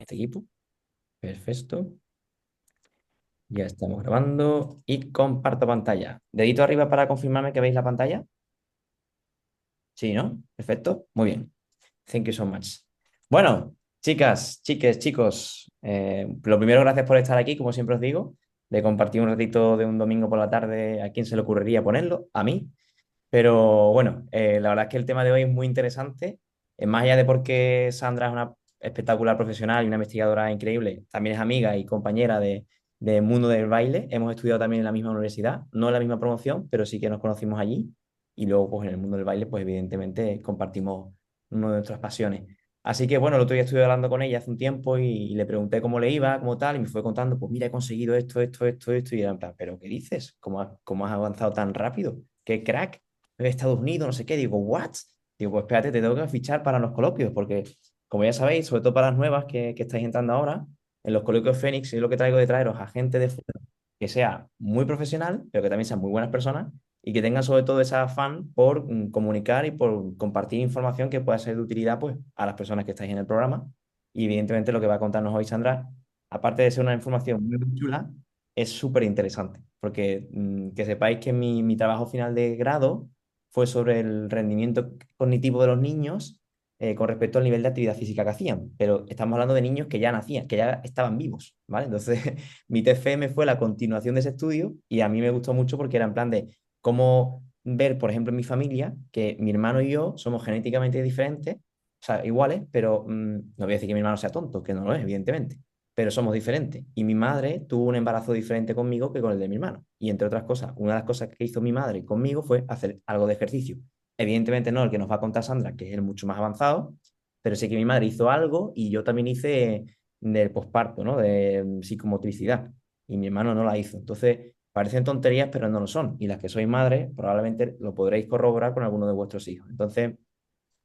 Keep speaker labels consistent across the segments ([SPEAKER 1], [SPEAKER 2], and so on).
[SPEAKER 1] este equipo. Perfecto. Ya estamos grabando y comparto pantalla. Dedito arriba para confirmarme que veis la pantalla. Sí, ¿no? Perfecto. Muy bien. Thank you so much. Bueno, chicas, chiques, chicos, lo primero, gracias por estar aquí, como siempre os digo, de compartir un ratito de un domingo por la tarde. ¿A quién se le ocurriría ponerlo? A mí. Pero bueno, la verdad es que el tema de hoy es muy interesante. Más allá de porque Sandra es una espectacular profesional y una investigadora increíble, también es amiga y compañera del mundo del baile. Hemos estudiado también en la misma universidad, no en la misma promoción, pero sí que nos conocimos allí. Y luego, pues en el mundo del baile, pues evidentemente compartimos una de nuestras pasiones. Así que bueno, el otro día estuve hablando con ella hace un tiempo y le pregunté cómo le iba, cómo tal, y me fue contando, pues mira, he conseguido esto, y era en plan, ¿pero qué dices? ¿Cómo has avanzado tan rápido? ¡Qué crack! De Estados Unidos, no sé qué. Digo, ¿what? Digo, pues espérate, te tengo que fichar para los coloquios, porque como ya sabéis, sobre todo para las nuevas que estáis entrando ahora, en los coloquios Fénix, yo lo que traigo de traeros a gente de fuera que sea muy profesional, pero que también sean muy buenas personas y que tengan sobre todo ese afán por comunicar y por compartir información que pueda ser de utilidad pues, a las personas que estáis en el programa. Y evidentemente lo que va a contarnos hoy Sandra, aparte de ser una información muy chula, es súper interesante, porque que sepáis que mi trabajo final de grado fue sobre el rendimiento cognitivo de los niños con respecto al nivel de actividad física que hacían, pero estamos hablando de niños que ya nacían, que ya estaban vivos, ¿vale? Entonces, mi TFM fue la continuación de ese estudio y a mí me gustó mucho porque era en plan de cómo ver, por ejemplo, en mi familia, que mi hermano y yo somos genéticamente diferentes, o sea, iguales, pero no voy a decir que mi hermano sea tonto, que no lo es, evidentemente, pero somos diferentes. Y mi madre tuvo un embarazo diferente conmigo que con el de mi hermano. Y entre otras cosas, una de las cosas que hizo mi madre conmigo fue hacer algo de ejercicio. Evidentemente no el que nos va a contar Sandra, que es el mucho más avanzado, pero sí que mi madre hizo algo y yo también hice del posparto, ¿no? De psicomotricidad. Y mi hermano no la hizo. Entonces, parecen tonterías, pero no lo son. Y las que sois madres, probablemente lo podréis corroborar con alguno de vuestros hijos. Entonces,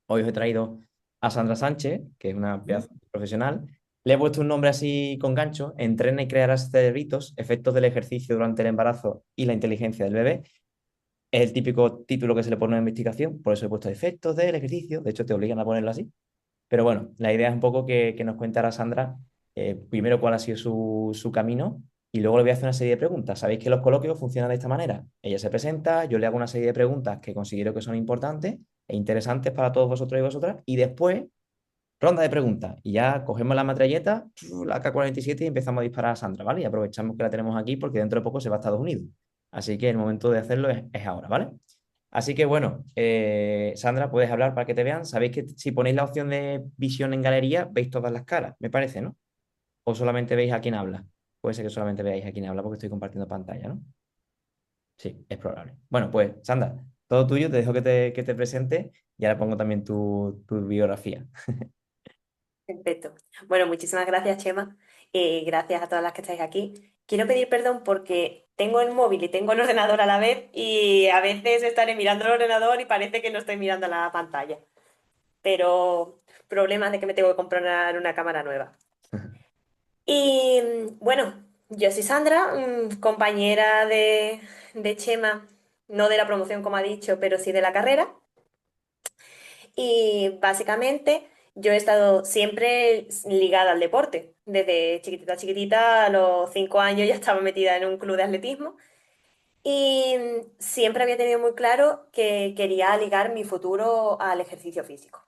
[SPEAKER 1] hoy os he traído a Sandra Sánchez, que es una pedazo de profesional. Le he puesto un nombre así con gancho: Entrena y crearás cerebritos, efectos del ejercicio durante el embarazo y la inteligencia del bebé. Es el típico título que se le pone a una investigación, por eso he puesto efectos del ejercicio. De hecho, te obligan a ponerlo así. Pero bueno, la idea es un poco que nos cuente Sandra, primero cuál ha sido su camino y luego le voy a hacer una serie de preguntas. Sabéis que los coloquios funcionan de esta manera. Ella se presenta, yo le hago una serie de preguntas que considero que son importantes e interesantes para todos vosotros y vosotras y después ronda de preguntas. Y ya cogemos la metralleta, la AK-47 y empezamos a disparar a Sandra, ¿vale? Y aprovechamos que la tenemos aquí porque dentro de poco se va a Estados Unidos. Así que el momento de hacerlo es ahora, ¿vale? Así que bueno, Sandra, puedes hablar para que te vean. Sabéis que si ponéis la opción de visión en galería, veis todas las caras, me parece, ¿no? O solamente veis a quién habla. Puede ser que solamente veáis a quién habla porque estoy compartiendo pantalla, ¿no? Sí, es probable. Bueno, pues Sandra, todo tuyo, te dejo que te presente y ahora pongo también tu biografía.
[SPEAKER 2] Perfecto. Bueno, muchísimas gracias, Chema. Gracias a todas las que estáis aquí. Quiero pedir perdón porque tengo el móvil y tengo el ordenador a la vez y a veces estaré mirando el ordenador y parece que no estoy mirando la pantalla. Pero problemas de que me tengo que comprar una cámara nueva. Y bueno, yo soy Sandra, compañera de Chema, no de la promoción como ha dicho, pero sí de la carrera. Y básicamente yo he estado siempre ligada al deporte. Desde chiquitita, chiquitita, a los 5 años ya estaba metida en un club de atletismo y siempre había tenido muy claro que quería ligar mi futuro al ejercicio físico.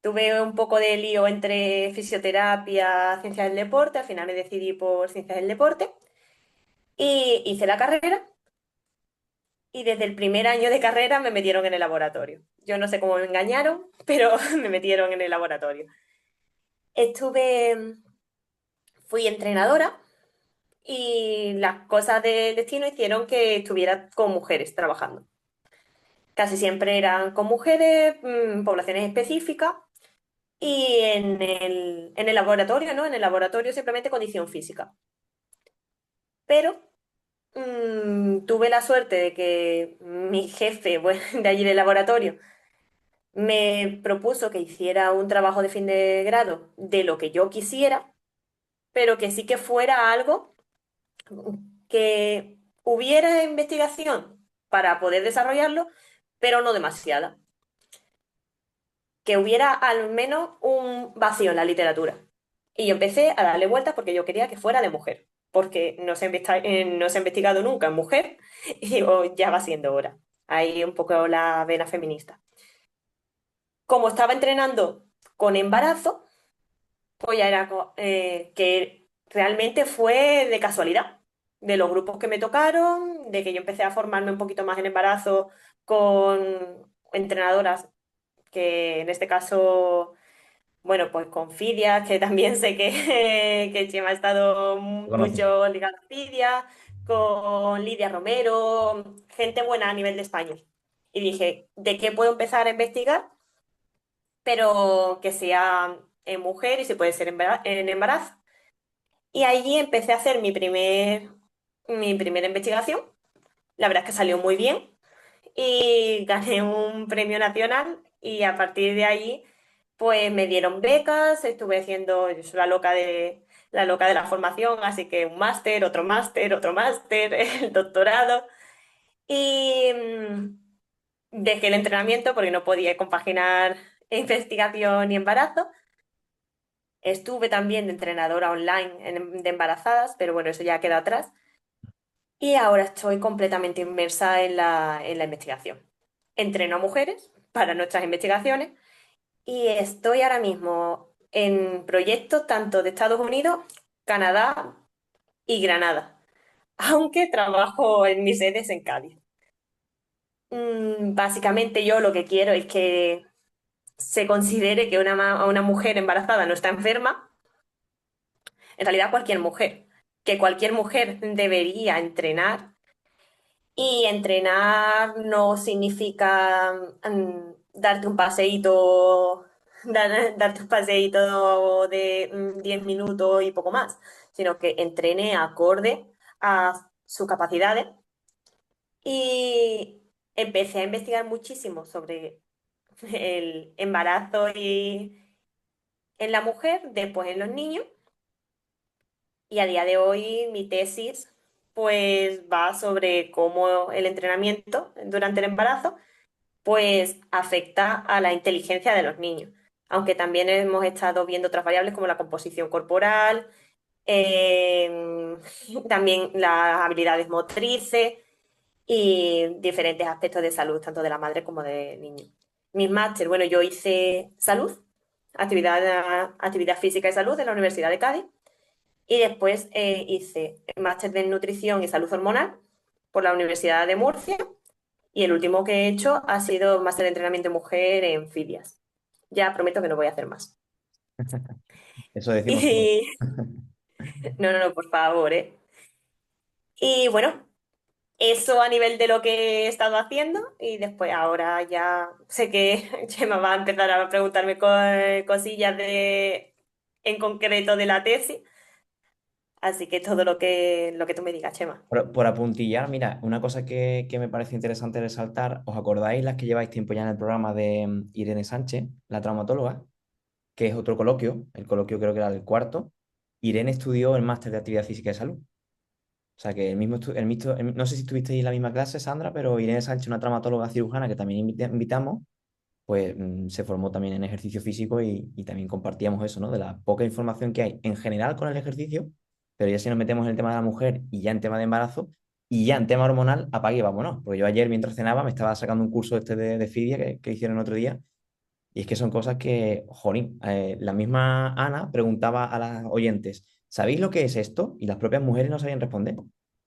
[SPEAKER 2] Tuve un poco de lío entre fisioterapia, ciencias del deporte, al final me decidí por ciencias del deporte y hice la carrera y desde el primer año de carrera me metieron en el laboratorio. Yo no sé cómo me engañaron, pero me metieron en el laboratorio. Estuve, fui entrenadora y las cosas del destino hicieron que estuviera con mujeres trabajando. Casi siempre eran con mujeres, poblaciones específicas y en el laboratorio, ¿no? En el laboratorio simplemente condición física. Pero tuve la suerte de que mi jefe, bueno, de allí del laboratorio me propuso que hiciera un trabajo de fin de grado de lo que yo quisiera, pero que sí que fuera algo que hubiera investigación para poder desarrollarlo, pero no demasiada. Que hubiera al menos un vacío en la literatura. Y yo empecé a darle vueltas porque yo quería que fuera de mujer, porque no se ha investigado nunca en mujer y digo, ya va siendo hora. Ahí un poco la vena feminista. Como estaba entrenando con embarazo, pues ya era que realmente fue de casualidad, de los grupos que me tocaron, de que yo empecé a formarme un poquito más en embarazo con entrenadoras, que en este caso, bueno, pues con Fidia, que también sé que Chema ha estado
[SPEAKER 1] Lo conoces.
[SPEAKER 2] mucho ligado a Fidia, con Lidia Romero, gente buena a nivel de España. Y dije, ¿de qué puedo empezar a investigar? Pero que sea en mujer y si puede ser en embarazo. Y allí empecé a hacer mi primera investigación. La verdad es que salió muy bien y gané un premio nacional y a partir de ahí pues me dieron becas, estuve haciendo, yo soy la loca de la formación, así que un máster, otro máster, el doctorado y dejé el entrenamiento porque no podía compaginar investigación y embarazo. Estuve también de entrenadora online de embarazadas, pero bueno, eso ya queda atrás. Y ahora estoy completamente inmersa en la investigación. Entreno a mujeres para nuestras investigaciones y estoy ahora mismo en proyectos tanto de Estados Unidos, Canadá y Granada, aunque trabajo en mis sedes en Cádiz. Básicamente yo lo que quiero es que se considere que una mujer embarazada no está enferma, en realidad cualquier mujer, que cualquier mujer debería entrenar. Y entrenar no significa darte un paseíto, darte un paseíto de 10 minutos y poco más, sino que entrene acorde a sus capacidades. Y empecé a investigar muchísimo sobre el embarazo en la mujer, después en los niños. Y a día de hoy mi tesis pues va sobre cómo el entrenamiento durante el embarazo pues afecta a la inteligencia de los niños. Aunque también hemos estado viendo otras variables como la composición corporal, eh, también las habilidades motrices y diferentes aspectos de salud, tanto de la madre como del niño. Mis máster, bueno, yo hice salud, actividad física y salud en la Universidad de Cádiz y después hice máster de nutrición y salud hormonal por la Universidad de Murcia y el último que he hecho ha sido máster de entrenamiento de mujer en Fidias. Ya prometo que no voy a hacer más.
[SPEAKER 1] Eso decimos todos.
[SPEAKER 2] Y no, no, no, por favor, ¿eh? Y bueno, eso a nivel de lo que he estado haciendo y después ahora ya sé que Chema va a empezar a preguntarme cosillas en concreto de la tesis, así que todo lo que tú me digas, Chema.
[SPEAKER 1] Por apuntillar, mira, una cosa que me parece interesante resaltar, ¿os acordáis las que lleváis tiempo ya en el programa de Irene Sánchez, la traumatóloga? Que es otro coloquio, el coloquio creo que era el cuarto. Irene estudió el máster de actividad física y salud. O sea que no sé si estuvisteis en la misma clase, Sandra, pero Irene Sánchez, una traumatóloga cirujana que también invitamos, pues se formó también en ejercicio físico y también compartíamos eso, ¿no? De la poca información que hay en general con el ejercicio, pero ya si nos metemos en el tema de la mujer y ya en tema de embarazo y ya en tema hormonal, apague y vámonos. Porque yo ayer mientras cenaba me estaba sacando un curso este de Fidia que hicieron otro día y es que son cosas que, jolín, la misma Ana preguntaba a las oyentes, ¿sabéis lo que es esto? Y las propias mujeres no sabían responder.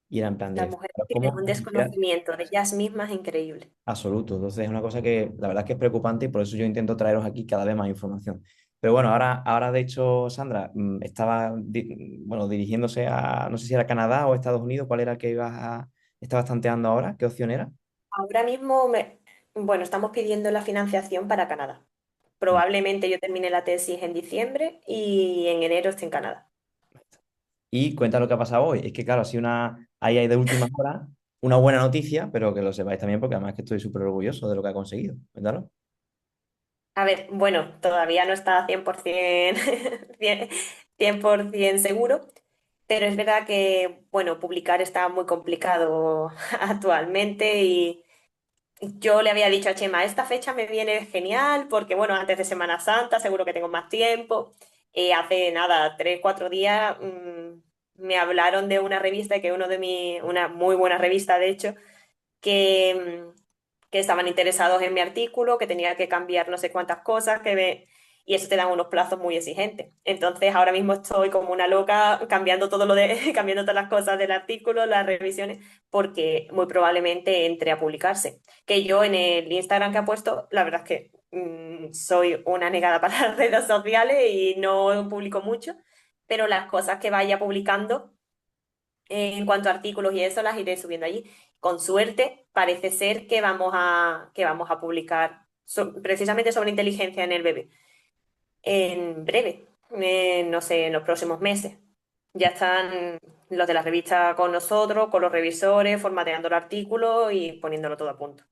[SPEAKER 1] Y era en plan
[SPEAKER 2] Las
[SPEAKER 1] de,
[SPEAKER 2] mujeres tienen
[SPEAKER 1] ¿cómo
[SPEAKER 2] un
[SPEAKER 1] ni siquiera?
[SPEAKER 2] desconocimiento de ellas mismas increíble.
[SPEAKER 1] Absoluto. Entonces es una cosa que la verdad es que es preocupante y por eso yo intento traeros aquí cada vez más información. Pero bueno, ahora de hecho, Sandra, estaba bueno, dirigiéndose a, no sé si era Canadá o Estados Unidos, ¿cuál era el que estabas tanteando ahora? ¿Qué opción era?
[SPEAKER 2] Ahora mismo, bueno, estamos pidiendo la financiación para Canadá. Probablemente yo termine la tesis en diciembre y en enero esté en Canadá.
[SPEAKER 1] Y cuenta lo que ha pasado hoy. Es que, claro, ahí hay de última hora una buena noticia, pero que lo sepáis también, porque además que estoy súper orgulloso de lo que ha conseguido. Cuéntalo.
[SPEAKER 2] A ver, bueno, todavía no está 100%, 100% seguro, pero es verdad que, bueno, publicar está muy complicado actualmente y yo le había dicho a Chema, esta fecha me viene genial porque, bueno, antes de Semana Santa seguro que tengo más tiempo. Hace nada, 3, 4 días, me hablaron de una revista, que una muy buena revista, de hecho, que estaban interesados en mi artículo, que tenía que cambiar no sé cuántas cosas, y eso te dan unos plazos muy exigentes. Entonces, ahora mismo estoy como una loca cambiando cambiando todas las cosas del artículo, las revisiones, porque muy probablemente entre a publicarse. Que yo en el Instagram que ha puesto, la verdad es que soy una negada para las redes sociales y no publico mucho, pero las cosas que vaya publicando en cuanto a artículos y eso, las iré subiendo allí. Con suerte, parece ser que vamos a publicar precisamente sobre inteligencia en el bebé. En breve, no sé, en los próximos meses. Ya están los de la revista con nosotros, con los revisores, formateando el artículo y poniéndolo todo a punto.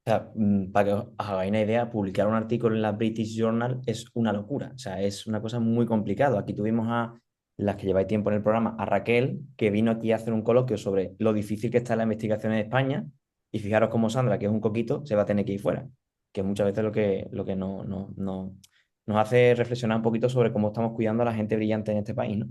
[SPEAKER 1] O sea, para que os hagáis una idea, publicar un artículo en la British Journal es una locura. O sea, es una cosa muy complicada. Aquí tuvimos a las que lleváis tiempo en el programa, a Raquel, que vino aquí a hacer un coloquio sobre lo difícil que está la investigación en España. Y fijaros cómo Sandra, que es un coquito, se va a tener que ir fuera. Que es muchas veces lo que nos hace reflexionar un poquito sobre cómo estamos cuidando a la gente brillante en este país, ¿no?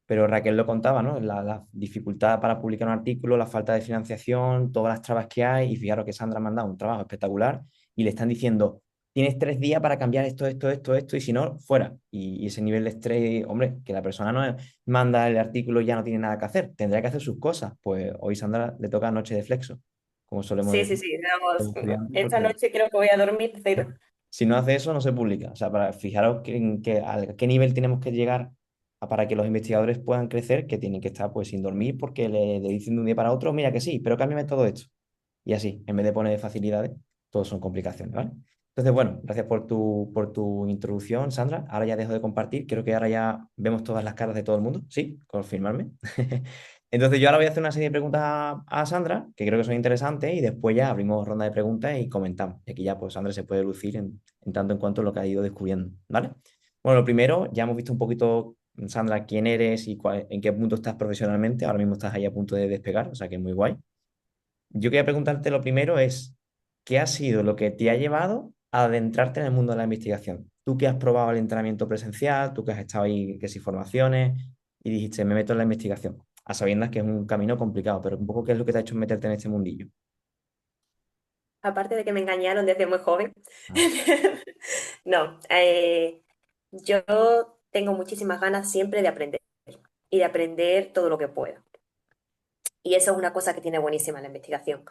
[SPEAKER 1] Pero Raquel lo contaba, ¿no? La dificultad para publicar un artículo, la falta de financiación, todas las trabas que hay. Y fijaros que Sandra ha mandado un trabajo espectacular y le están diciendo, tienes 3 días para cambiar esto, y si no, fuera. Y ese nivel de estrés, hombre, que la persona no manda el artículo y ya no tiene nada que hacer, tendrá que hacer sus cosas. Pues hoy Sandra le toca noche de flexo, como solemos
[SPEAKER 2] Sí, sí,
[SPEAKER 1] decir
[SPEAKER 2] sí,
[SPEAKER 1] los
[SPEAKER 2] vamos,
[SPEAKER 1] estudiantes,
[SPEAKER 2] esta
[SPEAKER 1] porque
[SPEAKER 2] noche creo que voy a dormir cero.
[SPEAKER 1] si no hace eso, no se publica. O sea, para fijaros a qué nivel tenemos que llegar para que los investigadores puedan crecer, que tienen que estar pues sin dormir porque le dicen de un día para otro, mira que sí, pero cámbiame todo esto. Y así, en vez de poner facilidades, todos son complicaciones, ¿vale? Entonces, bueno, gracias por tu introducción, Sandra. Ahora ya dejo de compartir. Creo que ahora ya vemos todas las caras de todo el mundo. Sí, confirmarme. Entonces, yo ahora voy a hacer una serie de preguntas a Sandra, que creo que son interesantes, y después ya abrimos ronda de preguntas y comentamos. Y aquí ya, pues, Sandra se puede lucir en tanto en cuanto lo que ha ido descubriendo, ¿vale? Bueno, lo primero, ya hemos visto un poquito, Sandra, quién eres y en qué punto estás profesionalmente. Ahora mismo estás ahí a punto de despegar, o sea que es muy guay. Yo quería preguntarte lo primero es, ¿qué ha sido lo que te ha llevado a adentrarte en el mundo de la investigación? Tú que has probado el entrenamiento presencial, tú que has estado ahí, que si formaciones, y dijiste, me meto en la investigación, a sabiendas que es un camino complicado, pero un poco qué es lo que te ha hecho meterte en este mundillo.
[SPEAKER 2] Aparte de que me engañaron desde muy joven.
[SPEAKER 1] Ah,
[SPEAKER 2] No, yo tengo muchísimas ganas siempre de aprender y de aprender todo lo que pueda. Y eso es una cosa que tiene buenísima la investigación,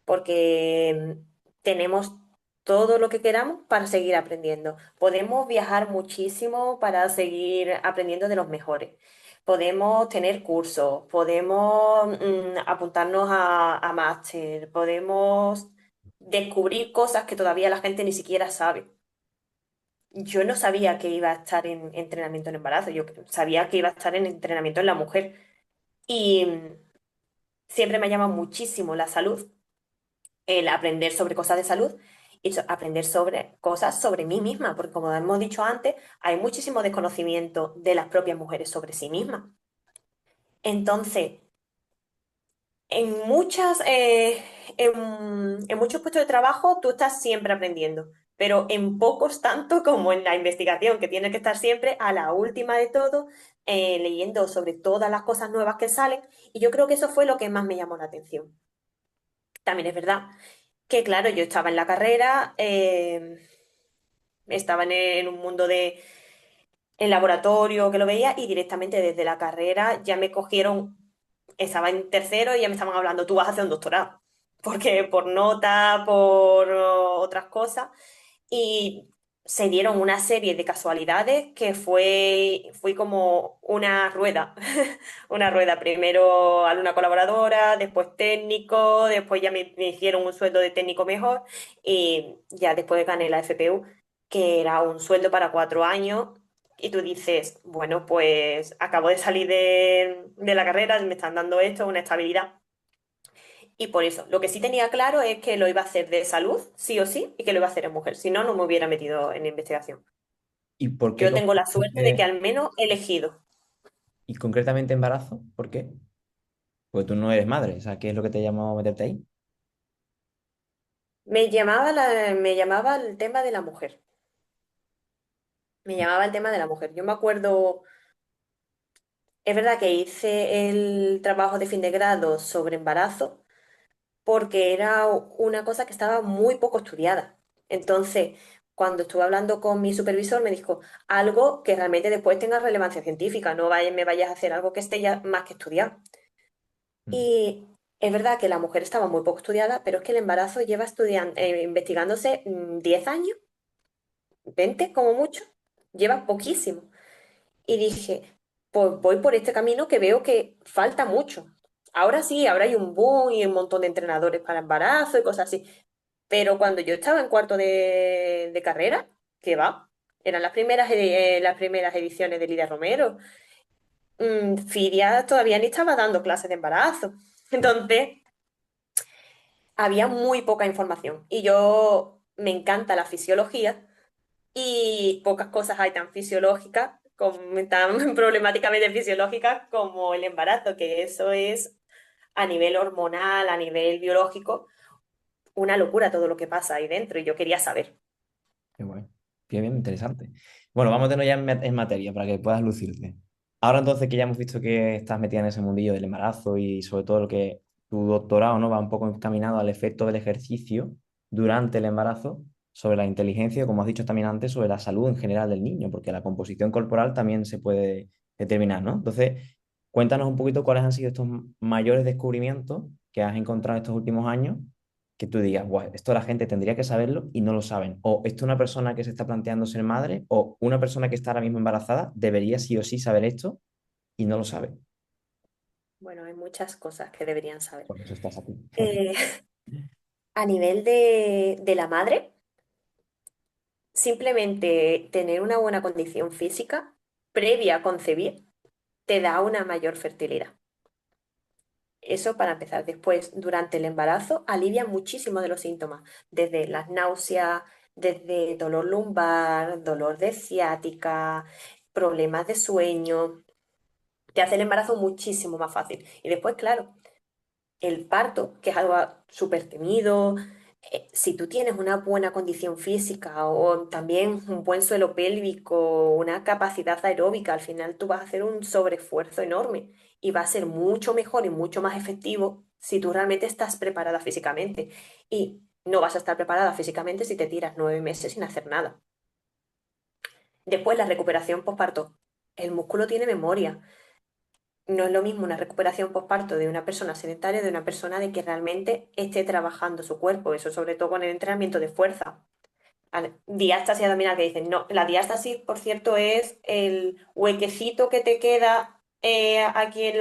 [SPEAKER 2] porque tenemos todo lo que queramos para seguir aprendiendo. Podemos viajar muchísimo para seguir aprendiendo de los mejores. Podemos tener cursos, podemos apuntarnos a máster, podemos descubrir cosas que todavía la gente ni siquiera sabe. Yo no sabía que iba a estar en entrenamiento en embarazo, yo sabía que iba a estar en entrenamiento en la mujer. Y siempre me llama muchísimo la salud, el aprender sobre cosas de salud y aprender sobre cosas sobre mí misma, porque como hemos dicho antes, hay muchísimo desconocimiento de las propias mujeres sobre sí mismas. Entonces, en en muchos puestos de trabajo tú estás siempre aprendiendo, pero en pocos tanto como en la investigación, que tienes que estar siempre a la última de todo, leyendo sobre todas las cosas nuevas que salen, y yo creo que eso fue lo que más me llamó la atención. También es verdad que, claro, yo estaba en la carrera, estaba en un mundo en laboratorio que lo veía y directamente desde la carrera ya me cogieron, estaba en tercero y ya me estaban hablando, tú vas a hacer un doctorado, porque por nota, por otras cosas, y se dieron una serie de casualidades que fui como una rueda, una rueda, primero alumna colaboradora, después técnico, después ya me hicieron un sueldo de técnico mejor y ya después gané la FPU, que era un sueldo para 4 años. Y tú dices, bueno, pues acabo de salir de la carrera, me están dando esto, una estabilidad. Y por eso, lo que sí tenía claro es que lo iba a hacer de salud, sí o sí, y que lo iba a hacer en mujer. Si no, no me hubiera metido en investigación.
[SPEAKER 1] ¿Y por qué
[SPEAKER 2] Yo tengo la suerte de que al menos he elegido.
[SPEAKER 1] y concretamente embarazo? ¿Por qué? Porque tú no eres madre, o sea, ¿qué es lo que te llamó a meterte ahí?
[SPEAKER 2] Me llamaba el tema de la mujer. me llamaba el tema de la mujer. Yo me acuerdo, es verdad que hice el trabajo de fin de grado sobre embarazo porque era una cosa que estaba muy poco estudiada. Entonces, cuando estuve hablando con mi supervisor, me dijo algo que realmente después tenga relevancia científica, no me vayas a hacer algo que esté ya más que estudiado.
[SPEAKER 1] Mm.
[SPEAKER 2] Y es verdad que la mujer estaba muy poco estudiada, pero es que el embarazo lleva investigándose 10 años, 20 como mucho, lleva poquísimo. Y dije, pues voy por este camino que veo que falta mucho. Ahora sí, ahora hay un boom y un montón de entrenadores para embarazo y cosas así. Pero cuando yo estaba en cuarto de carrera, ¿qué va? Eran las primeras ediciones de Lidia Romero. Fidia todavía ni estaba dando clases de embarazo. Entonces, había muy poca información. Y yo me encanta la fisiología y pocas cosas hay tan fisiológicas, tan problemáticamente fisiológicas como el embarazo, que eso es a nivel hormonal, a nivel biológico, una locura todo lo que pasa ahí dentro y yo quería saber.
[SPEAKER 1] Qué bueno. Bien, bien, interesante. Bueno, vamos a tener ya en materia para que puedas lucirte. Ahora entonces que ya hemos visto que estás metida en ese mundillo del embarazo y sobre todo lo que tu doctorado, ¿no?, va un poco encaminado al efecto del ejercicio durante el embarazo sobre la inteligencia, como has dicho también antes, sobre la salud en general del niño, porque la composición corporal también se puede determinar, ¿no? Entonces, cuéntanos un poquito cuáles han sido estos mayores descubrimientos que has encontrado estos últimos años que tú digas, "Buah, esto la gente tendría que saberlo y no lo saben". O esto una persona que se está planteando ser madre o una persona que está ahora mismo embarazada debería sí o sí saber esto y no lo sabe.
[SPEAKER 2] Bueno, hay muchas cosas que deberían saber.
[SPEAKER 1] Por eso estás aquí.
[SPEAKER 2] Eh, a nivel de la madre, simplemente tener una buena condición física previa a concebir te da una mayor fertilidad. Eso para empezar. Después, durante el embarazo, alivia muchísimo de los síntomas, desde las náuseas, desde dolor lumbar, dolor de ciática, problemas de sueño. Te hace el embarazo muchísimo más fácil. Y después, claro, el parto, que es algo súper temido, si tú tienes una buena condición física o también un buen suelo pélvico, una capacidad aeróbica, al final tú vas a hacer un sobreesfuerzo enorme y va a ser mucho mejor y mucho más efectivo si tú realmente estás preparada físicamente. Y no vas a estar preparada físicamente si te tiras 9 meses sin hacer nada. Después, la recuperación postparto. El músculo tiene memoria. No es lo mismo una recuperación postparto de una persona sedentaria de una persona de que realmente esté trabajando su cuerpo, eso sobre todo con el entrenamiento de fuerza. Diástasis abdominal que dicen, no, la diástasis, por cierto, es el huequecito que te queda aquí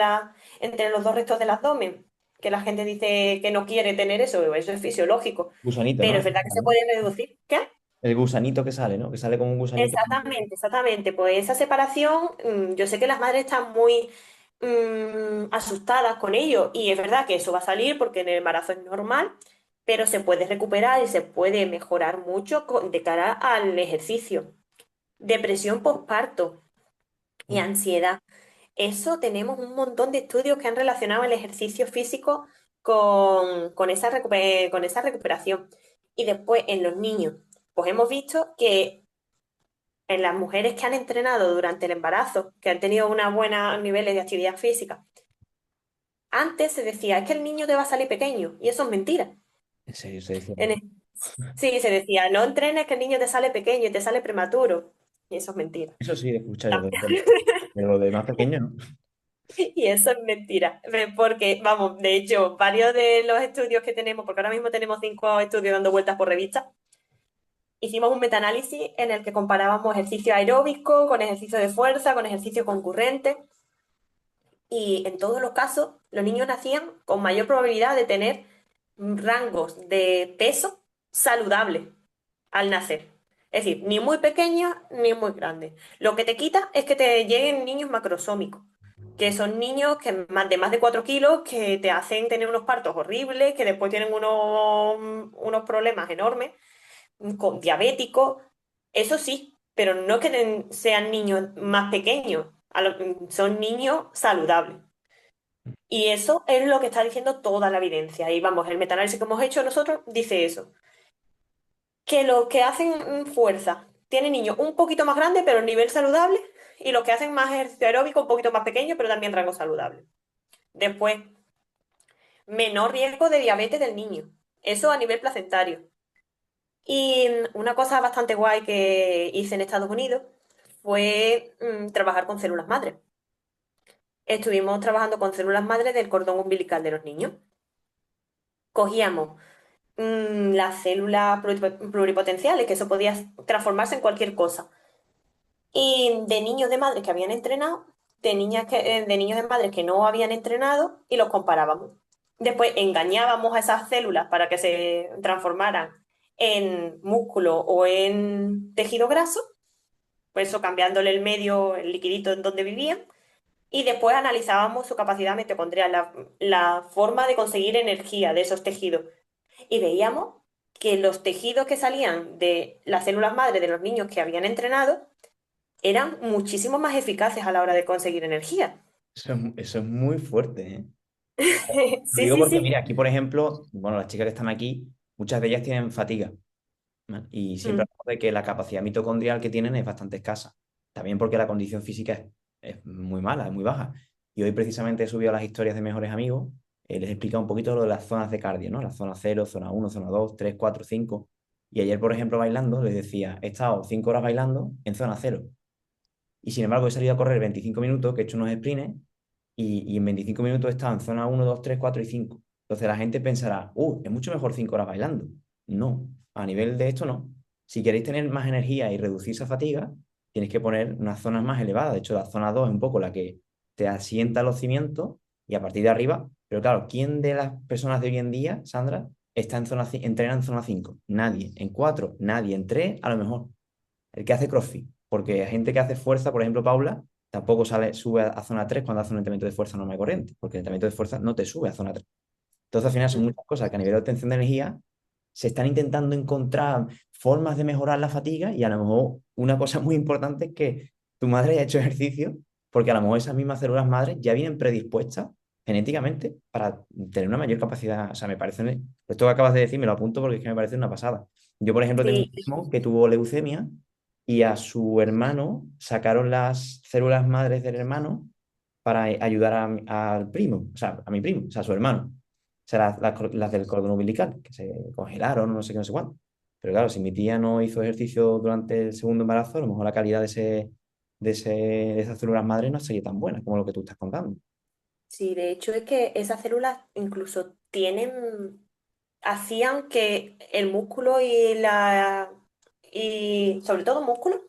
[SPEAKER 2] entre los dos restos del abdomen, que la gente dice que no quiere tener eso es fisiológico,
[SPEAKER 1] Gusanito,
[SPEAKER 2] pero
[SPEAKER 1] ¿no?
[SPEAKER 2] es verdad que se puede reducir. ¿Qué?
[SPEAKER 1] El gusanito que sale, ¿no? Que sale como un gusanito.
[SPEAKER 2] Exactamente, exactamente. Pues esa separación, yo sé que las madres están muy asustadas con ello y es verdad que eso va a salir porque en el embarazo es normal, pero se puede recuperar y se puede mejorar mucho de cara al ejercicio. Depresión postparto y
[SPEAKER 1] Mm.
[SPEAKER 2] ansiedad. Eso tenemos un montón de estudios que han relacionado el ejercicio físico con esa recuperación. Y después en los niños, pues hemos visto que en las mujeres que han entrenado durante el embarazo, que han tenido unos buenos niveles de actividad física, antes se decía, es que el niño te va a salir pequeño, y eso es mentira.
[SPEAKER 1] En serio, se decía.
[SPEAKER 2] En es- sí, se decía, no entrenes que el niño te sale pequeño y te sale prematuro, y eso es mentira.
[SPEAKER 1] Eso sí, escucha yo, pero lo de más pequeño, ¿no?
[SPEAKER 2] Y eso es mentira, porque, vamos, de hecho, varios de los estudios que tenemos, porque ahora mismo tenemos 5 estudios dando vueltas por revista, hicimos un metaanálisis en el que comparábamos ejercicio aeróbico con ejercicio de fuerza, con ejercicio concurrente. Y en todos los casos, los niños nacían con mayor probabilidad de tener rangos de peso saludables al nacer. Es decir, ni muy pequeños ni muy grandes. Lo que te quita es que te lleguen niños macrosómicos, que son niños de más de 4 kilos que te hacen tener unos partos horribles, que después tienen unos problemas enormes, con diabéticos. Eso sí, pero no que sean niños más pequeños, son niños saludables. Y eso es lo que está diciendo toda la evidencia. Y vamos, el metaanálisis que hemos hecho nosotros dice eso. Que los que hacen fuerza tiene niños un poquito más grandes, pero a nivel saludable, y los que hacen más ejercicio aeróbico un poquito más pequeño, pero también rango saludable. Después, menor riesgo de diabetes del niño. Eso a nivel placentario. Y una cosa bastante guay que hice en Estados Unidos fue trabajar con células madre. Estuvimos trabajando con células madre del cordón umbilical de los niños. Cogíamos las células pluripotenciales, que eso podía transformarse en cualquier cosa. Y de niños de madres que habían entrenado, de niños de madres que no habían entrenado, y los comparábamos. Después engañábamos a esas células para que se transformaran en músculo o en tejido graso, pues eso cambiándole el medio, el liquidito en donde vivían, y después analizábamos su capacidad mitocondrial, la forma de conseguir energía de esos tejidos. Y veíamos que los tejidos que salían de las células madre de los niños que habían entrenado eran muchísimo más eficaces a la hora de conseguir energía.
[SPEAKER 1] Eso es muy fuerte, ¿eh? Lo
[SPEAKER 2] Sí,
[SPEAKER 1] digo
[SPEAKER 2] sí,
[SPEAKER 1] porque,
[SPEAKER 2] sí.
[SPEAKER 1] mira, aquí, por ejemplo, bueno, las chicas que están aquí, muchas de ellas tienen fatiga, ¿vale? Y siempre
[SPEAKER 2] Mm,
[SPEAKER 1] hablamos de que la capacidad mitocondrial que tienen es bastante escasa. También porque la condición física es muy mala, es muy baja. Y hoy precisamente he subido las historias de mejores amigos, les he explicado un poquito lo de las zonas de cardio, ¿no? La zona cero, zona uno, zona 2, 3, 4, 5. Y ayer, por ejemplo, bailando, les decía, he estado 5 horas bailando en zona cero. Y sin embargo, he salido a correr 25 minutos, que he hecho unos sprints, y en 25 minutos he estado en zona uno, 2, 3, 4 y 5. Entonces la gente pensará, es mucho mejor 5 horas bailando. No, a nivel de esto no. Si queréis tener más energía y reducir esa fatiga, tienes que poner unas zonas más elevadas. De hecho, la zona 2 es un poco la que te asienta los cimientos y a partir de arriba. Pero claro, ¿quién de las personas de hoy en día, Sandra, está en entrena en zona 5? Nadie. En 4, nadie. En 3, a lo mejor el que hace CrossFit, porque hay gente que hace fuerza, por ejemplo, Paula, tampoco sube a zona 3 cuando hace un entrenamiento de fuerza normal y corriente, porque el entrenamiento de fuerza no te sube a zona 3. Entonces, al final son
[SPEAKER 2] mm.
[SPEAKER 1] muchas cosas que a nivel de obtención de energía se están intentando encontrar formas de mejorar la fatiga y a lo mejor una cosa muy importante es que tu madre haya hecho ejercicio, porque a lo mejor esas mismas células madres ya vienen predispuestas genéticamente para tener una mayor capacidad. O sea, me parece, esto que acabas de decir me lo apunto porque es que me parece una pasada. Yo, por ejemplo, tengo un
[SPEAKER 2] Sí,
[SPEAKER 1] primo que tuvo leucemia y a su hermano sacaron las células madres del hermano para ayudar al primo, o sea, a mi primo, o sea, a su hermano. O sea, las del cordón umbilical, que se congelaron, no sé qué, no sé cuánto. Pero claro, si mi tía no hizo ejercicio durante el segundo embarazo, a lo mejor la calidad de esas células madres no sería tan buena como lo que tú estás contando.
[SPEAKER 2] sí, de hecho es que esas células incluso hacían que el músculo y sobre todo músculo,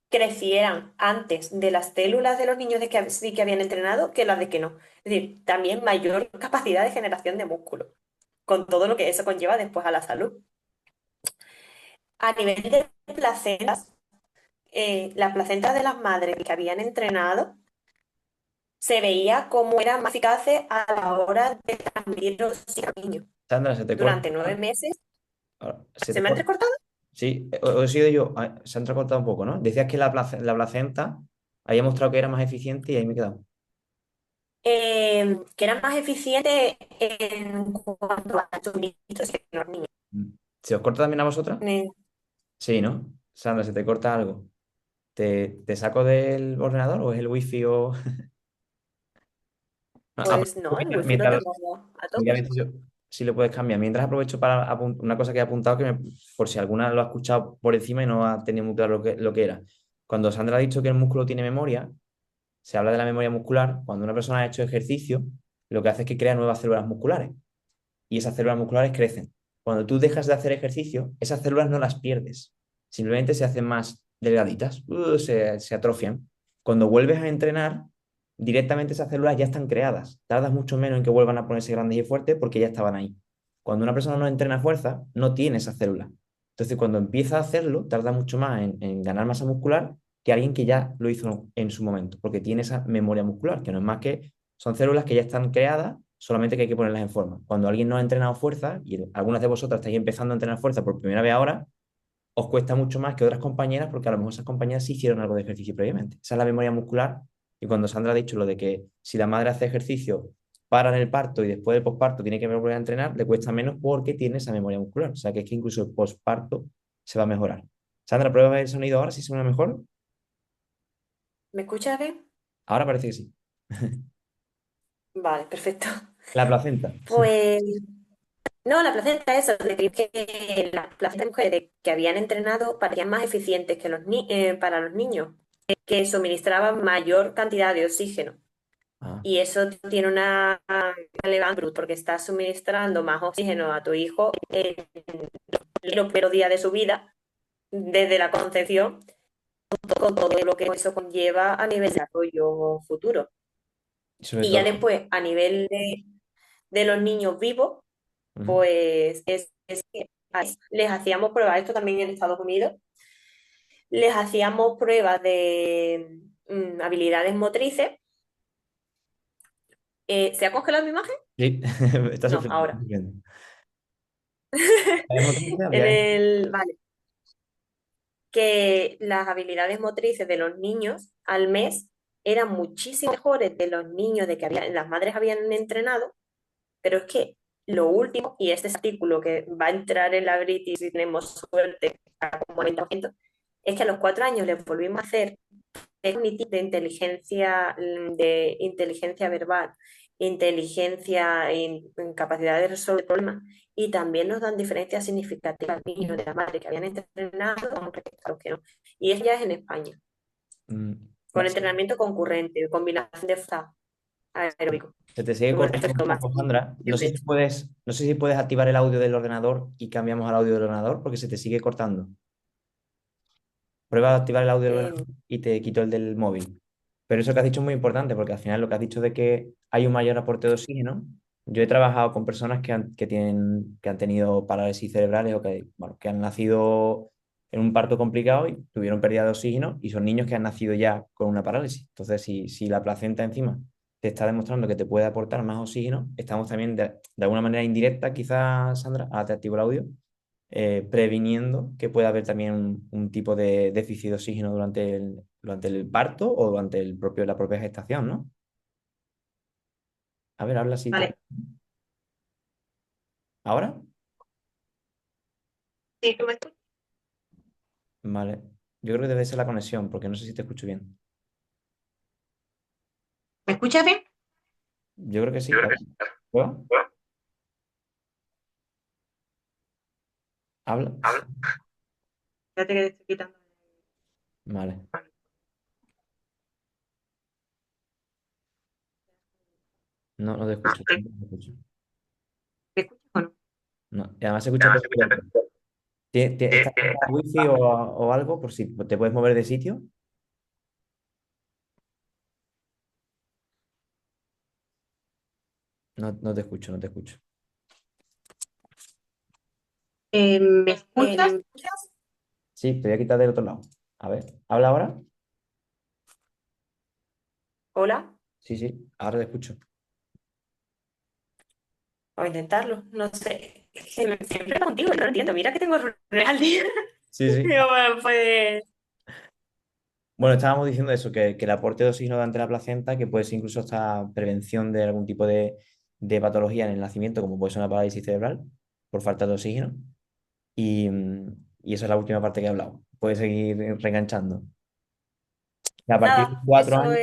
[SPEAKER 2] crecieran antes de las células de los niños de que sí que habían entrenado que las de que no. Es decir, también mayor capacidad de generación de músculo, con todo lo que eso conlleva después a la salud. A nivel de placentas, las placentas de las madres que habían entrenado se veía cómo eran más eficaces a la hora de transmitir oxígeno al niño.
[SPEAKER 1] Sandra, se te corta.
[SPEAKER 2] Durante 9 meses,
[SPEAKER 1] ¿Se
[SPEAKER 2] ¿se
[SPEAKER 1] te
[SPEAKER 2] me ha
[SPEAKER 1] corta?
[SPEAKER 2] entrecortado?
[SPEAKER 1] Sí, he sido yo. Se ha entrecortado un poco, ¿no? Decías que la placenta había mostrado que era más eficiente y ahí me he quedado.
[SPEAKER 2] Que eran más eficientes en cuanto a suministros en los niños.
[SPEAKER 1] Mm. ¿Se os corta también a vosotras?
[SPEAKER 2] Eh,
[SPEAKER 1] Sí, ¿no? Sandra, se te corta algo. ¿Te saco del ordenador o es el wifi o...?
[SPEAKER 2] Pues no, el wifi lo
[SPEAKER 1] Mientras,
[SPEAKER 2] tengo a
[SPEAKER 1] mira,
[SPEAKER 2] tope.
[SPEAKER 1] si lo puedes cambiar. Mientras aprovecho para una cosa que he apuntado por si alguna lo ha escuchado por encima y no ha tenido muy claro lo que era. Cuando Sandra ha dicho que el músculo tiene memoria, se habla de la memoria muscular. Cuando una persona ha hecho ejercicio, lo que hace es que crea nuevas células musculares y esas células musculares crecen. Cuando tú dejas de hacer ejercicio, esas células no las pierdes, simplemente se hacen más delgaditas, se atrofian. Cuando vuelves a entrenar, directamente esas células ya están creadas. Tardas mucho menos en que vuelvan a ponerse grandes y fuertes porque ya estaban ahí. Cuando una persona no entrena fuerza, no tiene esas células. Entonces, cuando empieza a hacerlo, tarda mucho más en ganar masa muscular que alguien que ya lo hizo en su momento, porque tiene esa memoria muscular, que no es más que son células que ya están creadas, solamente que hay que ponerlas en forma. Cuando alguien no ha entrenado fuerza, y algunas de vosotras estáis empezando a entrenar fuerza por primera vez ahora, os cuesta mucho más que otras compañeras porque a lo mejor esas compañeras sí hicieron algo de ejercicio previamente. Esa es la memoria muscular. Y cuando Sandra ha dicho lo de que si la madre hace ejercicio para en el parto y después del posparto tiene que volver a entrenar, le cuesta menos porque tiene esa memoria muscular. O sea que es que incluso el posparto se va a mejorar. Sandra, prueba el sonido ahora, si suena mejor.
[SPEAKER 2] ¿Me escuchas bien?
[SPEAKER 1] Ahora parece que sí.
[SPEAKER 2] Vale, perfecto.
[SPEAKER 1] La placenta.
[SPEAKER 2] Pues no, la placenta, eso, de que las placentas de mujeres que habían entrenado parecían más eficientes que para los niños, que suministraban mayor cantidad de oxígeno.
[SPEAKER 1] Ah,
[SPEAKER 2] Y eso tiene una relevancia porque estás suministrando más oxígeno a tu hijo en los primeros días de su vida, desde la concepción, con todo lo que eso conlleva a nivel de desarrollo futuro.
[SPEAKER 1] y sobre
[SPEAKER 2] Y ya
[SPEAKER 1] todo.
[SPEAKER 2] después, a nivel de los niños vivos,
[SPEAKER 1] Ujú.
[SPEAKER 2] pues es que les hacíamos pruebas, esto también en Estados Unidos, les hacíamos pruebas de habilidades motrices. ¿Se ha congelado mi imagen?
[SPEAKER 1] Sí, está
[SPEAKER 2] No,
[SPEAKER 1] sufriendo. Está
[SPEAKER 2] ahora.
[SPEAKER 1] sufriendo. ¿Habilidades motrices?
[SPEAKER 2] Vale, que las habilidades motrices de los niños al mes eran muchísimo mejores de los niños de que las madres habían entrenado, pero es que lo último, y este es artículo que va a entrar en la British si tenemos suerte, como 90%, es que a los 4 años les volvimos a hacer de inteligencia verbal, inteligencia en capacidad de resolver problemas, y también nos dan diferencias significativas niños de la madre que habían entrenado con respecto a los que no. Y eso ya es en España,
[SPEAKER 1] Mm,
[SPEAKER 2] con
[SPEAKER 1] se
[SPEAKER 2] entrenamiento concurrente, combinación de fuerza aeróbico.
[SPEAKER 1] se te sigue
[SPEAKER 2] Que me
[SPEAKER 1] cortando un
[SPEAKER 2] refresco más.
[SPEAKER 1] poco, Sandra. No sé si puedes activar el audio del ordenador y cambiamos al audio del ordenador porque se te sigue cortando. Prueba a activar el audio del
[SPEAKER 2] Eh,
[SPEAKER 1] ordenador y te quito el del móvil. Pero eso que has dicho es muy importante porque al final lo que has dicho de que hay un mayor aporte de oxígeno. Yo he trabajado con personas que han tenido parálisis cerebrales o que, bueno, que han nacido en un parto complicado y tuvieron pérdida de oxígeno y son niños que han nacido ya con una parálisis. Entonces, si la placenta encima te está demostrando que te puede aportar más oxígeno, estamos también de alguna manera indirecta, quizás, Sandra, ahora te activo el audio, previniendo que pueda haber también un tipo de déficit de oxígeno durante el parto o durante la propia gestación, ¿no? A ver, habla así.
[SPEAKER 2] vale,
[SPEAKER 1] ¿Ahora?
[SPEAKER 2] sí, ¿tú me escuchas?
[SPEAKER 1] Vale. Yo creo que debe ser la conexión, porque no sé si te escucho bien.
[SPEAKER 2] ¿Me escuchas bien?
[SPEAKER 1] Yo creo que sí. A ver, ¿prueba? ¿Habla?
[SPEAKER 2] Fíjate que te estoy quitando.
[SPEAKER 1] Vale. No, no te escucho. No te escucho.
[SPEAKER 2] ¿Me escuchas o no?
[SPEAKER 1] No. Y además se escucha todo fuerte. ¿Estás en wifi o algo por si te puedes mover de sitio? No, no te escucho, no te escucho.
[SPEAKER 2] ¿Me escuchas?
[SPEAKER 1] Sí, te voy a quitar del otro lado. A ver, ¿habla ahora?
[SPEAKER 2] Hola,
[SPEAKER 1] Sí, sí, ahora te escucho.
[SPEAKER 2] o intentarlo, no sé. Siempre contigo, no lo entiendo. Mira que tengo real día.
[SPEAKER 1] Sí, sí.
[SPEAKER 2] Digo, bueno, pues
[SPEAKER 1] Bueno, estábamos diciendo eso, que el aporte de oxígeno durante la placenta, que puede ser incluso hasta prevención de algún tipo de patología en el nacimiento, como puede ser una parálisis cerebral, por falta de oxígeno. Y esa es la última parte que he hablado. Puedes seguir reenganchando. A partir de
[SPEAKER 2] nada,
[SPEAKER 1] 4 años,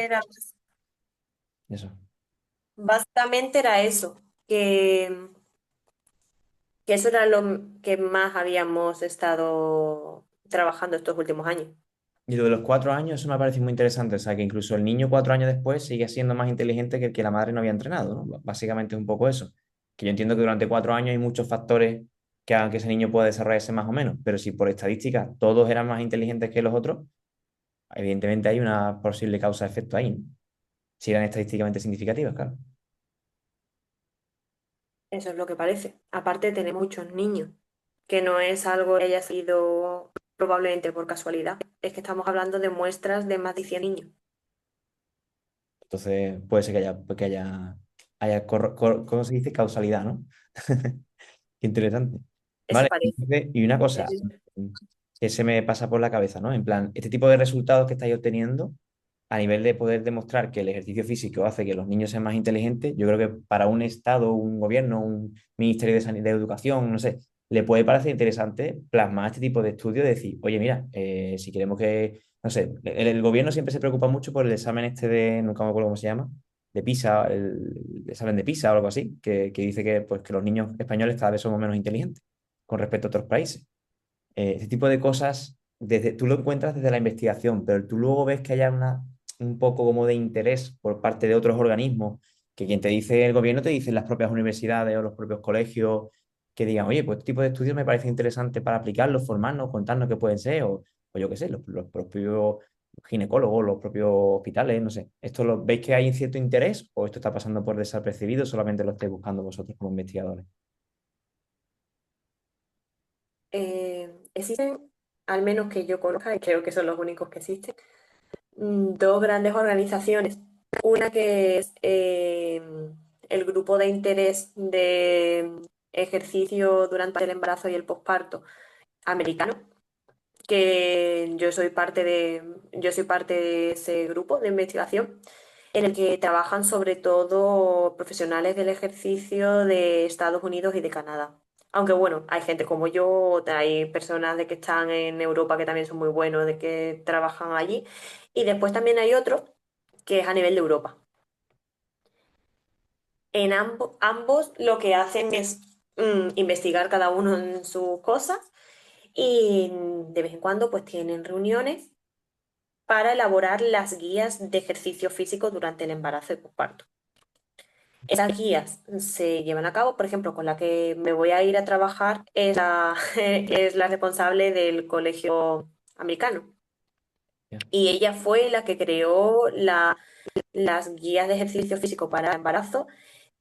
[SPEAKER 1] eso.
[SPEAKER 2] básicamente era eso, que eso era lo que más habíamos estado trabajando estos últimos años.
[SPEAKER 1] Y lo de los 4 años, eso me parece muy interesante. O sea, que incluso el niño 4 años después sigue siendo más inteligente que el que la madre no había entrenado, ¿no? Básicamente es un poco eso. Que yo entiendo que durante 4 años hay muchos factores que hagan que ese niño pueda desarrollarse más o menos. Pero si por estadística todos eran más inteligentes que los otros, evidentemente hay una posible causa-efecto ahí, ¿no? Si eran estadísticamente significativas, claro.
[SPEAKER 2] Eso es lo que parece. Aparte, tenemos muchos niños, que no es algo que haya sido probablemente por casualidad. Es que estamos hablando de muestras de más de 100 niños.
[SPEAKER 1] Entonces puede ser que haya, ¿cómo se dice? Causalidad, ¿no? Qué interesante.
[SPEAKER 2] Eso
[SPEAKER 1] Vale,
[SPEAKER 2] parece.
[SPEAKER 1] y una
[SPEAKER 2] Sí,
[SPEAKER 1] cosa
[SPEAKER 2] sí, sí.
[SPEAKER 1] que se me pasa por la cabeza, ¿no? En plan, este tipo de resultados que estáis obteniendo a nivel de poder demostrar que el ejercicio físico hace que los niños sean más inteligentes, yo creo que para un Estado, un gobierno, un ministerio de Educación, no sé, le puede parecer interesante plasmar este tipo de estudios, de decir, oye, mira, si queremos que, no sé, el gobierno siempre se preocupa mucho por el examen este de, nunca me acuerdo cómo se llama, de PISA, el examen de PISA o algo así, que dice que, pues, que los niños españoles cada vez somos menos inteligentes con respecto a otros países. Este tipo de cosas, tú lo encuentras desde la investigación, pero tú luego ves que haya un poco como de interés por parte de otros organismos, que quien te dice el gobierno te dice las propias universidades o los propios colegios, que digan, oye, pues este tipo de estudios me parece interesante para aplicarlos, formarnos, contarnos qué pueden ser, o yo qué sé, los propios ginecólogos, los propios hospitales, no sé. ¿Esto lo veis que hay un cierto interés o esto está pasando por desapercibido, solamente lo estáis buscando vosotros como investigadores?
[SPEAKER 2] Existen, al menos que yo conozca, y creo que son los únicos que existen, dos grandes organizaciones. Una que es el grupo de interés de ejercicio durante el embarazo y el posparto americano, que yo soy parte de ese grupo de investigación en el que trabajan sobre todo profesionales del ejercicio de Estados Unidos y de Canadá. Aunque bueno, hay gente como yo, hay personas de que están en Europa que también son muy buenos, de que trabajan allí. Y después también hay otro que es a nivel de Europa. En ambos lo que hacen es investigar cada uno en sus cosas y de vez en cuando pues tienen reuniones para elaborar las guías de ejercicio físico durante el embarazo y posparto. Esas guías se llevan a cabo, por ejemplo, con la que me voy a ir a trabajar es es la responsable del colegio americano.
[SPEAKER 1] Ya.
[SPEAKER 2] Y ella fue la que creó las guías de ejercicio físico para embarazo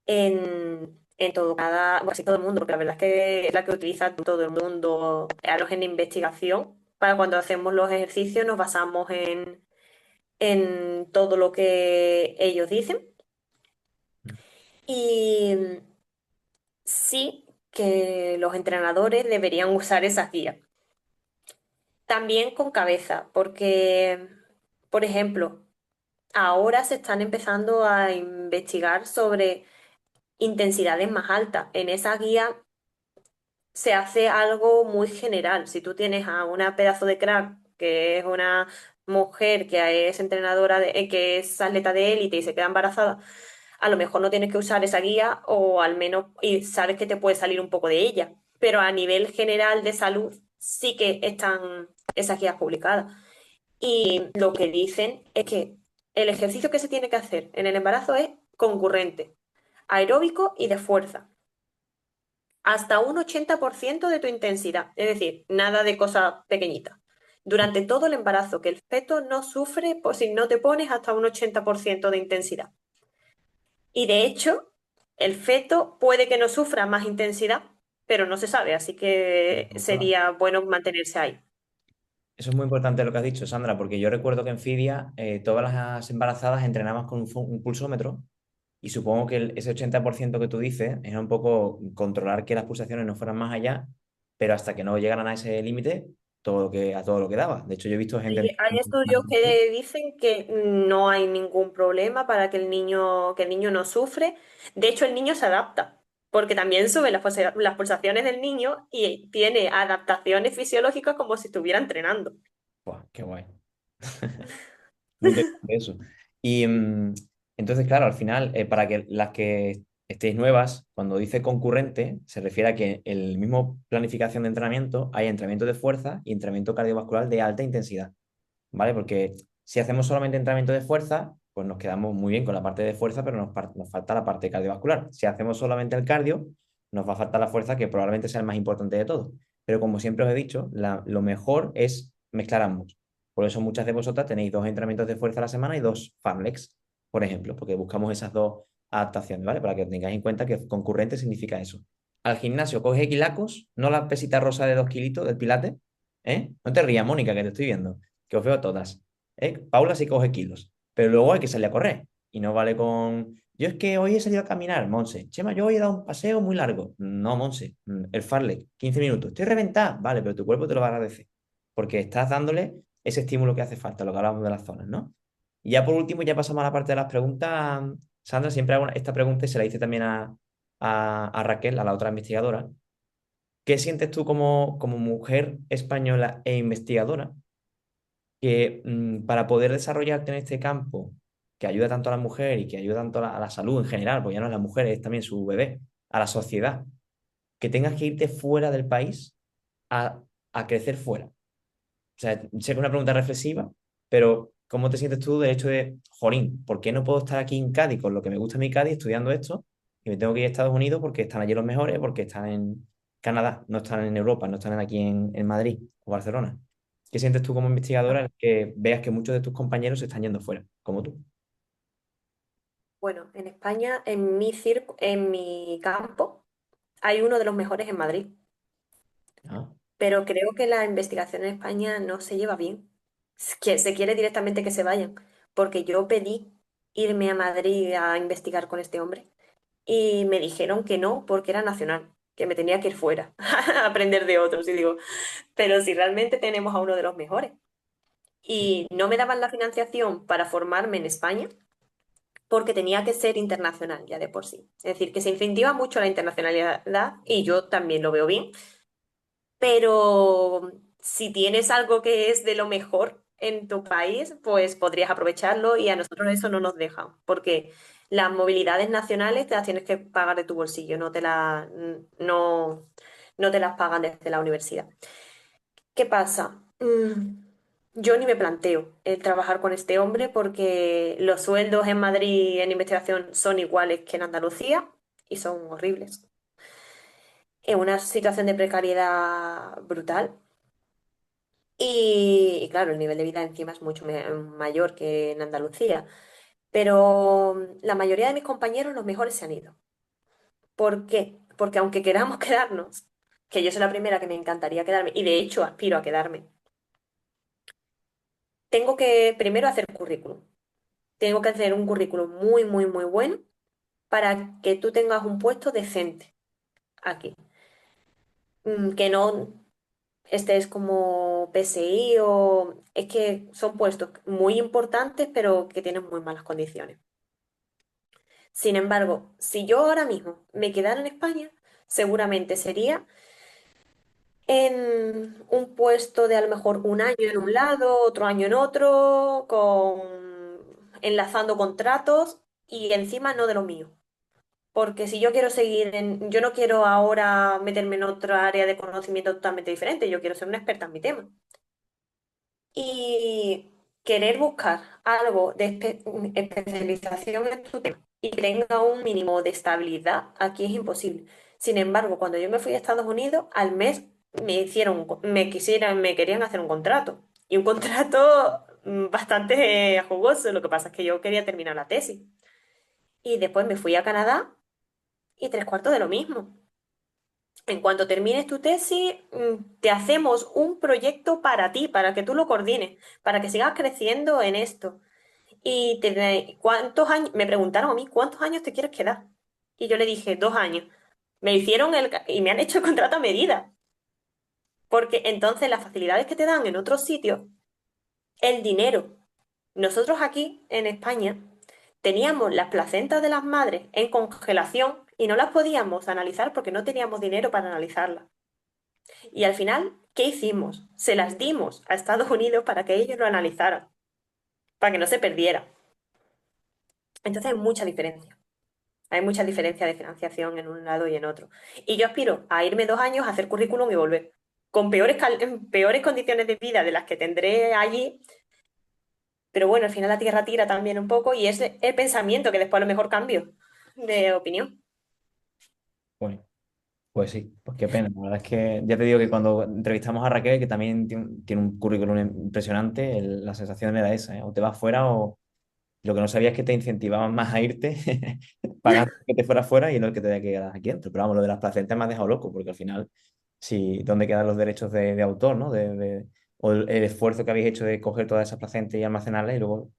[SPEAKER 2] en todo, casi todo el mundo, porque la verdad es que es la que utiliza todo el mundo, a los en investigación. Para cuando hacemos los ejercicios nos basamos en todo lo que ellos dicen. Y sí que los entrenadores deberían usar esas guías. También con cabeza, porque, por ejemplo, ahora se están empezando a investigar sobre intensidades más altas. En esa guía se hace algo muy general. Si tú tienes a una pedazo de crack, que es una mujer que es entrenadora, que es atleta de élite y se queda embarazada, a lo mejor no tienes que usar esa guía o al menos y sabes que te puede salir un poco de ella. Pero a nivel general de salud sí que están esas guías publicadas. Y lo que dicen es que el ejercicio que se tiene que hacer en el embarazo es concurrente, aeróbico y de fuerza hasta un 80% de tu intensidad, es decir, nada de cosas pequeñitas. Durante todo el embarazo, que el feto no sufre por si no te pones hasta un 80% de intensidad. Y de hecho, el feto puede que no sufra más intensidad, pero no se sabe, así que sería bueno mantenerse ahí.
[SPEAKER 1] Eso es muy importante lo que has dicho, Sandra, porque yo recuerdo que en Fidia todas las embarazadas entrenaban con un pulsómetro y supongo que ese 80% que tú dices era un poco controlar que las pulsaciones no fueran más allá, pero hasta que no llegaran a ese límite, a todo lo que daba. De hecho, yo he visto gente...
[SPEAKER 2] Hay estudios que dicen que no hay ningún problema para que el niño no sufre. De hecho, el niño se adapta, porque también sube las pulsaciones del niño y tiene adaptaciones fisiológicas como si estuviera entrenando.
[SPEAKER 1] Buah, qué guay. Muy interesante eso. Y entonces, claro, al final, para que las que estéis nuevas, cuando dice concurrente, se refiere a que en el mismo planificación de entrenamiento hay entrenamiento de fuerza y entrenamiento cardiovascular de alta intensidad, ¿vale? Porque si hacemos solamente entrenamiento de fuerza, pues nos quedamos muy bien con la parte de fuerza, pero nos falta la parte cardiovascular. Si hacemos solamente el cardio, nos va a faltar la fuerza, que probablemente sea el más importante de todo. Pero como siempre os he dicho, lo mejor es mezclar ambos. Por eso muchas de vosotras tenéis dos entrenamientos de fuerza a la semana y dos Farmlex, por ejemplo, porque buscamos esas dos adaptaciones, ¿vale? Para que tengáis en cuenta que concurrente significa eso. Al gimnasio coge kilacos, no la pesita rosa de 2 kilitos del pilate, ¿eh? No te rías, Mónica, que te estoy viendo, que os veo a todas. Paula sí coge kilos, pero luego hay que salir a correr. Y no vale con... Yo es que hoy he salido a caminar, Monse. Chema, yo hoy he dado un paseo muy largo. No, Monse. El Farlek, 15 minutos. Estoy reventada. Vale, pero tu cuerpo te lo va a agradecer. Porque estás dándole ese estímulo que hace falta, lo que hablamos de las zonas, ¿no? Y ya por último, ya pasamos a la parte de las preguntas. Sandra, siempre hago esta pregunta y se la hice también a Raquel, a la otra investigadora. ¿Qué sientes tú como mujer española e investigadora que para poder desarrollarte en este campo, que ayuda tanto a la mujer y que ayuda tanto a la salud en general, porque ya no es la mujer, es también su bebé, a la sociedad, que tengas que irte fuera del país a, a crecer fuera? O sea, sé que es una pregunta reflexiva, pero ¿cómo te sientes tú del hecho de, jolín, ¿por qué no puedo estar aquí en Cádiz con lo que me gusta mi Cádiz estudiando esto y me tengo que ir a Estados Unidos porque están allí los mejores, porque están en Canadá, no están en Europa, no están aquí en Madrid o Barcelona? ¿Qué sientes tú como investigadora que veas que muchos de tus compañeros se están yendo fuera, como tú?
[SPEAKER 2] Bueno, en España, en mi campo, hay uno de los mejores en Madrid,
[SPEAKER 1] Ah,
[SPEAKER 2] pero creo que la investigación en España no se lleva bien. Es que se quiere directamente que se vayan, porque yo pedí irme a Madrid a investigar con este hombre y me dijeron que no, porque era nacional, que me tenía que ir fuera a aprender de otros. Y digo, pero si realmente tenemos a uno de los mejores. Y no me daban la financiación para formarme en España porque tenía que ser internacional ya de por sí. Es decir, que se incentiva mucho la internacionalidad y yo también lo veo bien, pero si tienes algo que es de lo mejor en tu país, pues podrías aprovecharlo y a nosotros eso no nos deja, porque las movilidades nacionales te las tienes que pagar de tu bolsillo, no, no te las pagan desde la universidad. ¿Qué pasa? Yo ni me planteo el trabajar con este hombre porque los sueldos en Madrid en investigación son iguales que en Andalucía y son horribles. Es una situación de precariedad brutal y, claro, el nivel de vida encima es mucho mayor que en Andalucía. Pero la mayoría de mis compañeros, los mejores, se han ido. ¿Por qué? Porque aunque queramos quedarnos, que yo soy la primera que me encantaría quedarme y de hecho aspiro a quedarme, tengo que primero hacer currículum. Tengo que hacer un currículum muy, muy, muy bueno para que tú tengas un puesto decente aquí. Que no estés como PSI o... Es que son puestos muy importantes, pero que tienen muy malas condiciones. Sin embargo, si yo ahora mismo me quedara en España, seguramente sería en un puesto de a lo mejor un año en un lado, otro año en otro, enlazando contratos y encima no de lo mío. Porque si yo quiero yo no quiero ahora meterme en otra área de conocimiento totalmente diferente, yo quiero ser una experta en mi tema. Y querer buscar algo de especialización en tu tema y que tenga un mínimo de estabilidad, aquí es imposible. Sin embargo, cuando yo me fui a Estados Unidos, al mes me querían hacer un contrato. Y un contrato bastante jugoso. Lo que pasa es que yo quería terminar la tesis. Y después me fui a Canadá y tres cuartos de lo mismo. En cuanto termines tu tesis, te hacemos un proyecto para ti, para que tú lo coordines, para que sigas creciendo en esto. ¿Cuántos años? Me preguntaron a mí, ¿cuántos años te quieres quedar? Y yo le dije, 2 años. Y me han hecho el contrato a medida, porque entonces las facilidades que te dan en otros sitios, el dinero. Nosotros aquí en España teníamos las placentas de las madres en congelación y no las podíamos analizar porque no teníamos dinero para analizarlas. Y al final, ¿qué hicimos? Se las dimos a Estados Unidos para que ellos lo analizaran, para que no se perdiera. Entonces hay mucha diferencia. Hay mucha diferencia de financiación en un lado y en otro. Y yo aspiro a irme 2 años a hacer currículum y volver. Con peores condiciones de vida de las que tendré allí, pero bueno, al final la tierra tira también un poco y es el pensamiento que después a lo mejor cambio de opinión.
[SPEAKER 1] bueno. Pues sí, pues qué pena. La verdad es que ya te digo que cuando entrevistamos a Raquel, que también tiene un currículum impresionante, la sensación era esa, ¿eh? O te vas fuera o lo que no sabías es que te incentivaban más a irte pagando que te fueras fuera y no el que te quedas aquí dentro. Pero vamos, lo de las placentas me ha dejado loco, porque al final, sí, ¿dónde quedan los derechos de autor, ¿no? O el esfuerzo que habéis hecho de coger todas esas placentas y almacenarlas y luego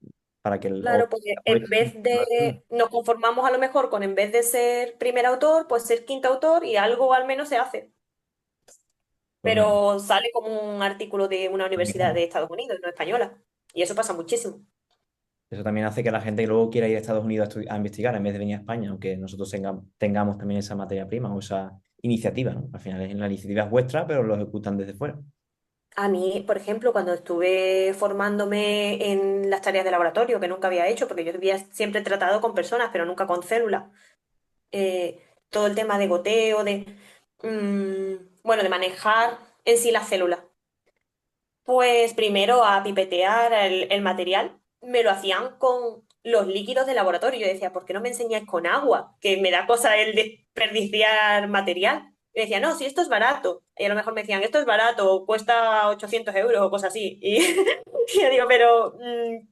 [SPEAKER 1] para que
[SPEAKER 2] Claro, porque nos conformamos a lo mejor con en vez de ser primer autor, pues ser quinto autor y algo al menos se hace.
[SPEAKER 1] Pues nada.
[SPEAKER 2] Pero sale como un artículo de una universidad de Estados Unidos, no española. Y eso pasa muchísimo.
[SPEAKER 1] Eso también hace que la gente luego quiera ir a Estados Unidos a investigar en vez de venir a España, aunque nosotros tengamos también esa materia prima o esa iniciativa, ¿no? Al final la iniciativa es vuestra, pero lo ejecutan desde fuera.
[SPEAKER 2] A mí, por ejemplo, cuando estuve formándome en las tareas de laboratorio, que nunca había hecho, porque yo había siempre tratado con personas, pero nunca con células, todo el tema de goteo, bueno, de manejar en sí las células. Pues primero a pipetear el material, me lo hacían con los líquidos de laboratorio. Yo decía, ¿por qué no me enseñáis con agua? Que me da cosa el desperdiciar material. Y decía, no, si esto es barato. Y a lo mejor me decían, esto es barato, cuesta 800 euros o cosas así. Y, y yo digo, pero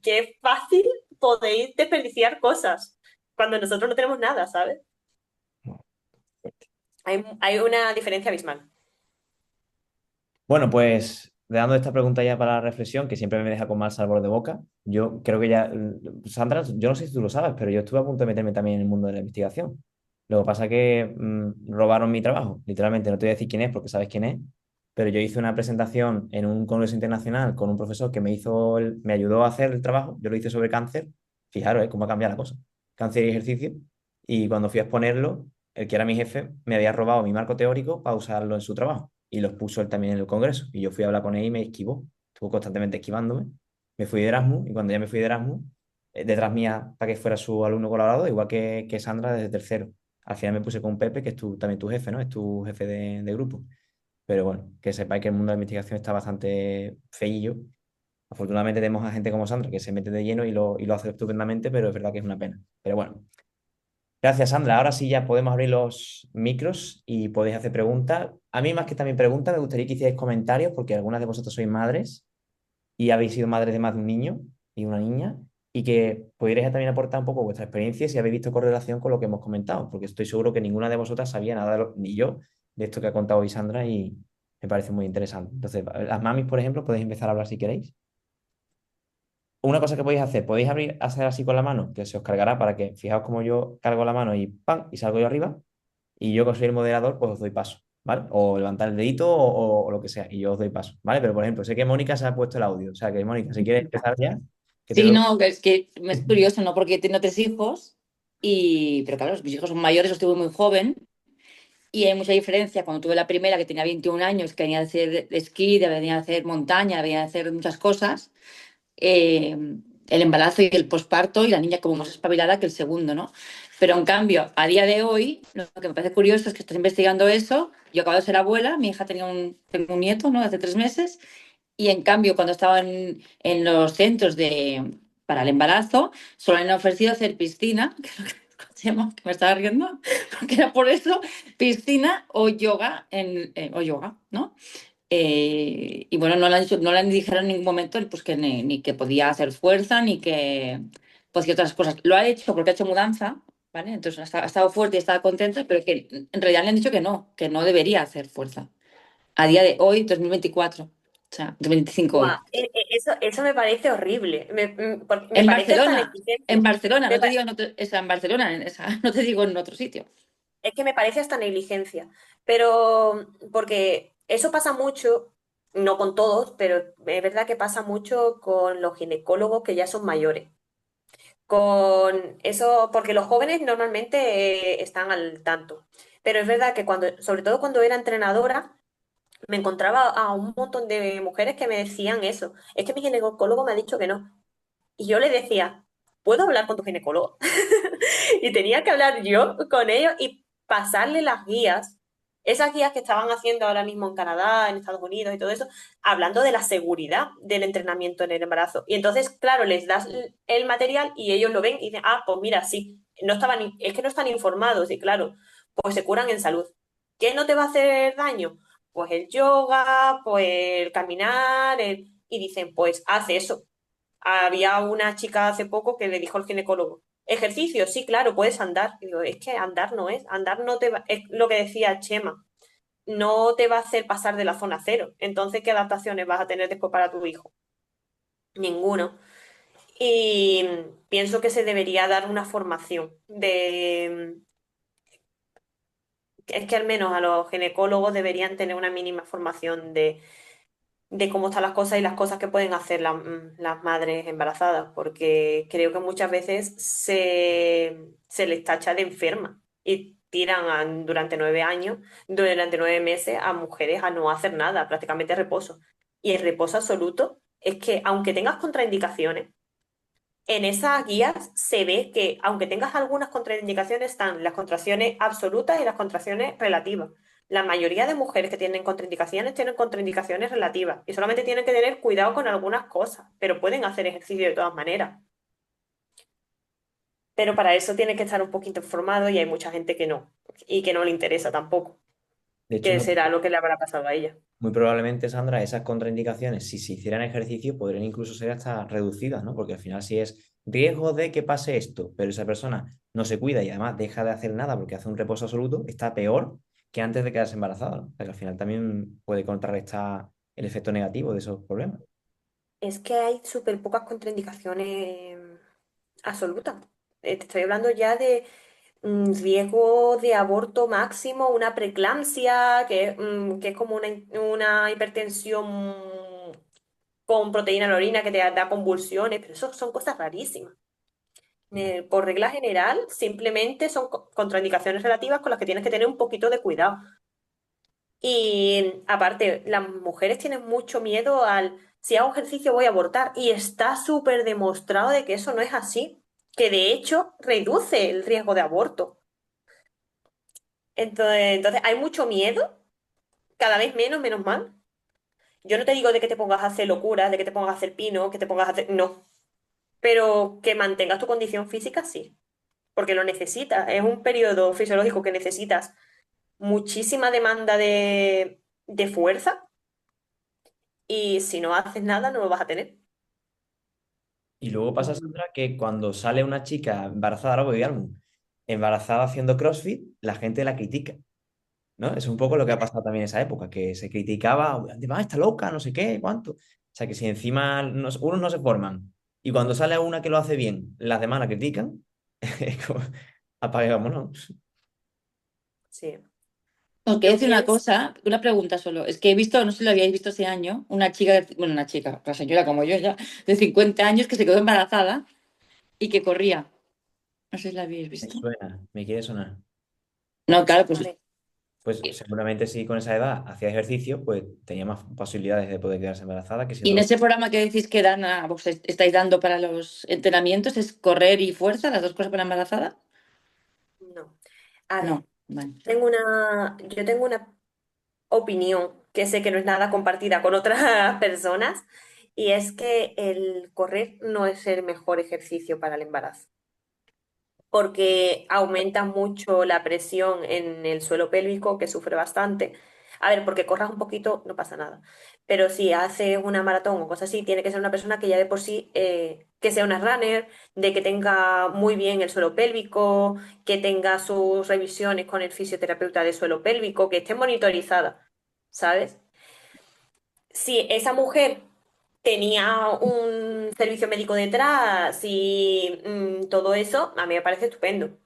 [SPEAKER 2] qué fácil podéis desperdiciar cosas cuando nosotros no tenemos nada, ¿sabes? Hay una diferencia abismal.
[SPEAKER 1] Bueno, pues dando esta pregunta ya para la reflexión, que siempre me deja con mal sabor de boca, yo creo que ya, Sandra, yo no sé si tú lo sabes, pero yo estuve a punto de meterme también en el mundo de la investigación. Lo que pasa es que robaron mi trabajo, literalmente, no te voy a decir quién es porque sabes quién es, pero yo hice una presentación en un congreso internacional con un profesor que me ayudó a hacer el trabajo, yo lo hice sobre cáncer, fijaros, cómo ha cambiado la cosa, cáncer y ejercicio, y cuando fui a exponerlo, el que era mi jefe me había robado mi marco teórico para usarlo en su trabajo y los puso él también en el Congreso. Y yo fui a hablar con él y me esquivó. Estuvo constantemente esquivándome. Me fui de Erasmus y cuando ya me fui de Erasmus, detrás mía para que fuera su alumno colaborador, igual que Sandra desde tercero. Al final me puse con Pepe, que es también tu jefe, ¿no? Es tu jefe de grupo. Pero bueno, que sepáis que el mundo de la investigación está bastante feillo. Afortunadamente tenemos a gente como Sandra que se mete de lleno y lo hace estupendamente, pero es verdad que es una pena. Pero bueno, gracias, Sandra. Ahora sí ya podemos abrir los micros y podéis hacer preguntas. A mí, más que también preguntas, me gustaría que hicierais comentarios, porque algunas de vosotros sois madres y habéis sido madres de más de un niño y una niña, y que pudierais también aportar un poco vuestra experiencia y si habéis visto correlación con lo que hemos comentado, porque estoy seguro que ninguna de vosotras sabía nada, ni yo, de esto que ha contado hoy Sandra y me parece muy interesante. Entonces, las mamis, por ejemplo, podéis empezar a hablar si queréis. Una cosa que podéis hacer, podéis abrir, hacer así con la mano, que se os cargará para que, fijaos como yo cargo la mano y ¡pam! Y salgo yo arriba. Y yo, que soy el moderador, pues os doy paso, ¿vale? O levantar el dedito o lo que sea, y yo os doy paso, ¿vale? Pero, por ejemplo, sé que Mónica se ha puesto el audio, o sea que, Mónica, si quieres empezar ya, que te
[SPEAKER 3] Sí,
[SPEAKER 1] doy...
[SPEAKER 3] no, es que es curioso, ¿no? Porque tengo tres hijos, pero claro, mis hijos son mayores, los tuve muy joven, y hay mucha diferencia. Cuando tuve la primera, que tenía 21 años, que venía a hacer esquí, venía a hacer montaña, venía a hacer muchas cosas, eh, el embarazo y el posparto, y la niña como más espabilada que el segundo, ¿no? Pero en cambio, a día de hoy, lo que me parece curioso es que estás investigando eso. Yo acabo de ser abuela, mi hija tengo un nieto, ¿no? Hace 3 meses. Y en cambio, cuando estaba en los centros para el embarazo, solo le han ofrecido hacer piscina, que es lo que me estaba riendo, porque era por eso, piscina o yoga, o yoga, ¿no? Y bueno, no le han dicho en ningún momento pues, que ni que podía hacer fuerza, ni pues, que otras cosas. Lo ha hecho porque ha hecho mudanza, ¿vale? Entonces ha estado fuerte y estaba contenta, pero que en realidad le han dicho que no debería hacer fuerza. A día de hoy, 2024. O sea, 2025
[SPEAKER 2] Guau,
[SPEAKER 3] hoy.
[SPEAKER 2] eso me parece horrible. Me
[SPEAKER 3] En
[SPEAKER 2] parece hasta
[SPEAKER 3] En
[SPEAKER 2] negligencia.
[SPEAKER 3] Barcelona,
[SPEAKER 2] Me
[SPEAKER 3] no te
[SPEAKER 2] pa-
[SPEAKER 3] digo en Barcelona, no te digo en otro sitio.
[SPEAKER 2] es que me parece hasta negligencia. Pero porque eso pasa mucho, no con todos, pero es verdad que pasa mucho con los ginecólogos que ya son mayores. Con eso, porque los jóvenes normalmente están al tanto. Pero es verdad que sobre todo cuando era entrenadora, me encontraba a un montón de mujeres que me decían eso. Es que mi ginecólogo me ha dicho que no. Y yo le decía, ¿puedo hablar con tu ginecólogo? Y tenía que hablar yo con ellos y pasarle las guías, esas guías que estaban haciendo ahora mismo en Canadá, en Estados Unidos y todo eso, hablando de la seguridad del entrenamiento en el embarazo. Y entonces, claro, les das el material y ellos lo ven y dicen, ah, pues mira, sí, es que no están informados y claro, pues se curan en salud. ¿Qué no te va a hacer daño? Pues el yoga, pues el caminar, y dicen, pues haz eso. Había una chica hace poco que le dijo al ginecólogo, ejercicio, sí, claro, puedes andar. Y digo, es que andar no te va, es lo que decía Chema, no te va a hacer pasar de la zona cero. Entonces, ¿qué adaptaciones vas a tener después para tu hijo? Ninguno. Y pienso que se debería dar una formación es que al menos a los ginecólogos deberían tener una mínima formación de cómo están las cosas y las cosas que pueden hacer las madres embarazadas, porque creo que muchas veces se les tacha de enferma y tiran durante 9 años, durante 9 meses a mujeres a no hacer nada, prácticamente reposo. Y el reposo absoluto es que aunque tengas contraindicaciones, en esas guías se ve que aunque tengas algunas contraindicaciones, están las contracciones absolutas y las contracciones relativas. La mayoría de mujeres que tienen contraindicaciones relativas y solamente tienen que tener cuidado con algunas cosas, pero pueden hacer ejercicio de todas maneras. Pero para eso tienes que estar un poquito informado y hay mucha gente que no, y que no le interesa tampoco,
[SPEAKER 1] De hecho,
[SPEAKER 2] que será lo que le habrá pasado a ella.
[SPEAKER 1] muy probablemente, Sandra, esas contraindicaciones, si se hicieran ejercicio, podrían incluso ser hasta reducidas, ¿no? Porque al final si es riesgo de que pase esto, pero esa persona no se cuida y además deja de hacer nada porque hace un reposo absoluto, está peor que antes de quedarse embarazada, ¿no? O sea, que al final también puede contrarrestar el efecto negativo de esos problemas.
[SPEAKER 2] Es que hay súper pocas contraindicaciones absolutas. Te estoy hablando ya de riesgo de aborto máximo, una preeclampsia, que es como una hipertensión con proteína en la orina que te da convulsiones, pero eso son cosas rarísimas. Por regla general, simplemente son contraindicaciones relativas con las que tienes que tener un poquito de cuidado. Y aparte, las mujeres tienen mucho miedo al, si hago ejercicio voy a abortar. Y está súper demostrado de que eso no es así, que de hecho reduce el riesgo de aborto. Entonces hay mucho miedo, cada vez menos, menos mal. Yo no te digo de que te pongas a hacer locuras, de que te pongas a hacer pino, que te pongas a hacer... No, pero que mantengas tu condición física, sí, porque lo necesitas. Es un periodo fisiológico que necesitas muchísima demanda de fuerza y si no haces nada no lo vas a tener.
[SPEAKER 1] Y luego pasa, Sandra, que cuando sale una chica embarazada, ahora voy a algo, embarazada haciendo CrossFit, la gente la critica, ¿no? Es un poco lo que ha pasado también en esa época, que se criticaba, "Ah, está loca, no sé qué, cuánto". O sea, que si encima unos no se forman y cuando sale una que lo hace bien, las demás la critican, es como, apague, vámonos.
[SPEAKER 2] Sí.
[SPEAKER 3] Os quería
[SPEAKER 2] Yo
[SPEAKER 3] decir una
[SPEAKER 2] pienso,
[SPEAKER 3] cosa, una pregunta solo. Es que he visto, no sé si lo habíais visto ese año, una chica, bueno, una chica, la señora como yo ya, de 50 años que se quedó embarazada y que corría. No sé si la habéis
[SPEAKER 1] Me
[SPEAKER 3] visto.
[SPEAKER 1] suena, me quiere sonar.
[SPEAKER 3] No, claro,
[SPEAKER 2] a
[SPEAKER 3] pues.
[SPEAKER 2] ver,
[SPEAKER 1] Pues seguramente si con esa edad hacía ejercicio, pues tenía más posibilidades de poder quedarse embarazada que
[SPEAKER 3] Y en
[SPEAKER 1] siendo...
[SPEAKER 3] ese programa que decís que dan vos estáis dando para los entrenamientos, ¿es correr y fuerza, las dos cosas para embarazada?
[SPEAKER 2] no. A ver,
[SPEAKER 3] No, vale.
[SPEAKER 2] yo tengo una opinión que sé que no es nada compartida con otras personas y es que el correr no es el mejor ejercicio para el embarazo, porque aumenta mucho la presión en el suelo pélvico, que sufre bastante. A ver, porque corras un poquito, no pasa nada. Pero si haces una maratón o cosas así, tiene que ser una persona que ya de por sí, que sea una runner, de que tenga muy bien el suelo pélvico, que tenga sus revisiones con el fisioterapeuta de suelo pélvico, que esté monitorizada, ¿sabes? Si esa mujer tenía un servicio médico detrás y todo eso, a mí me parece estupendo.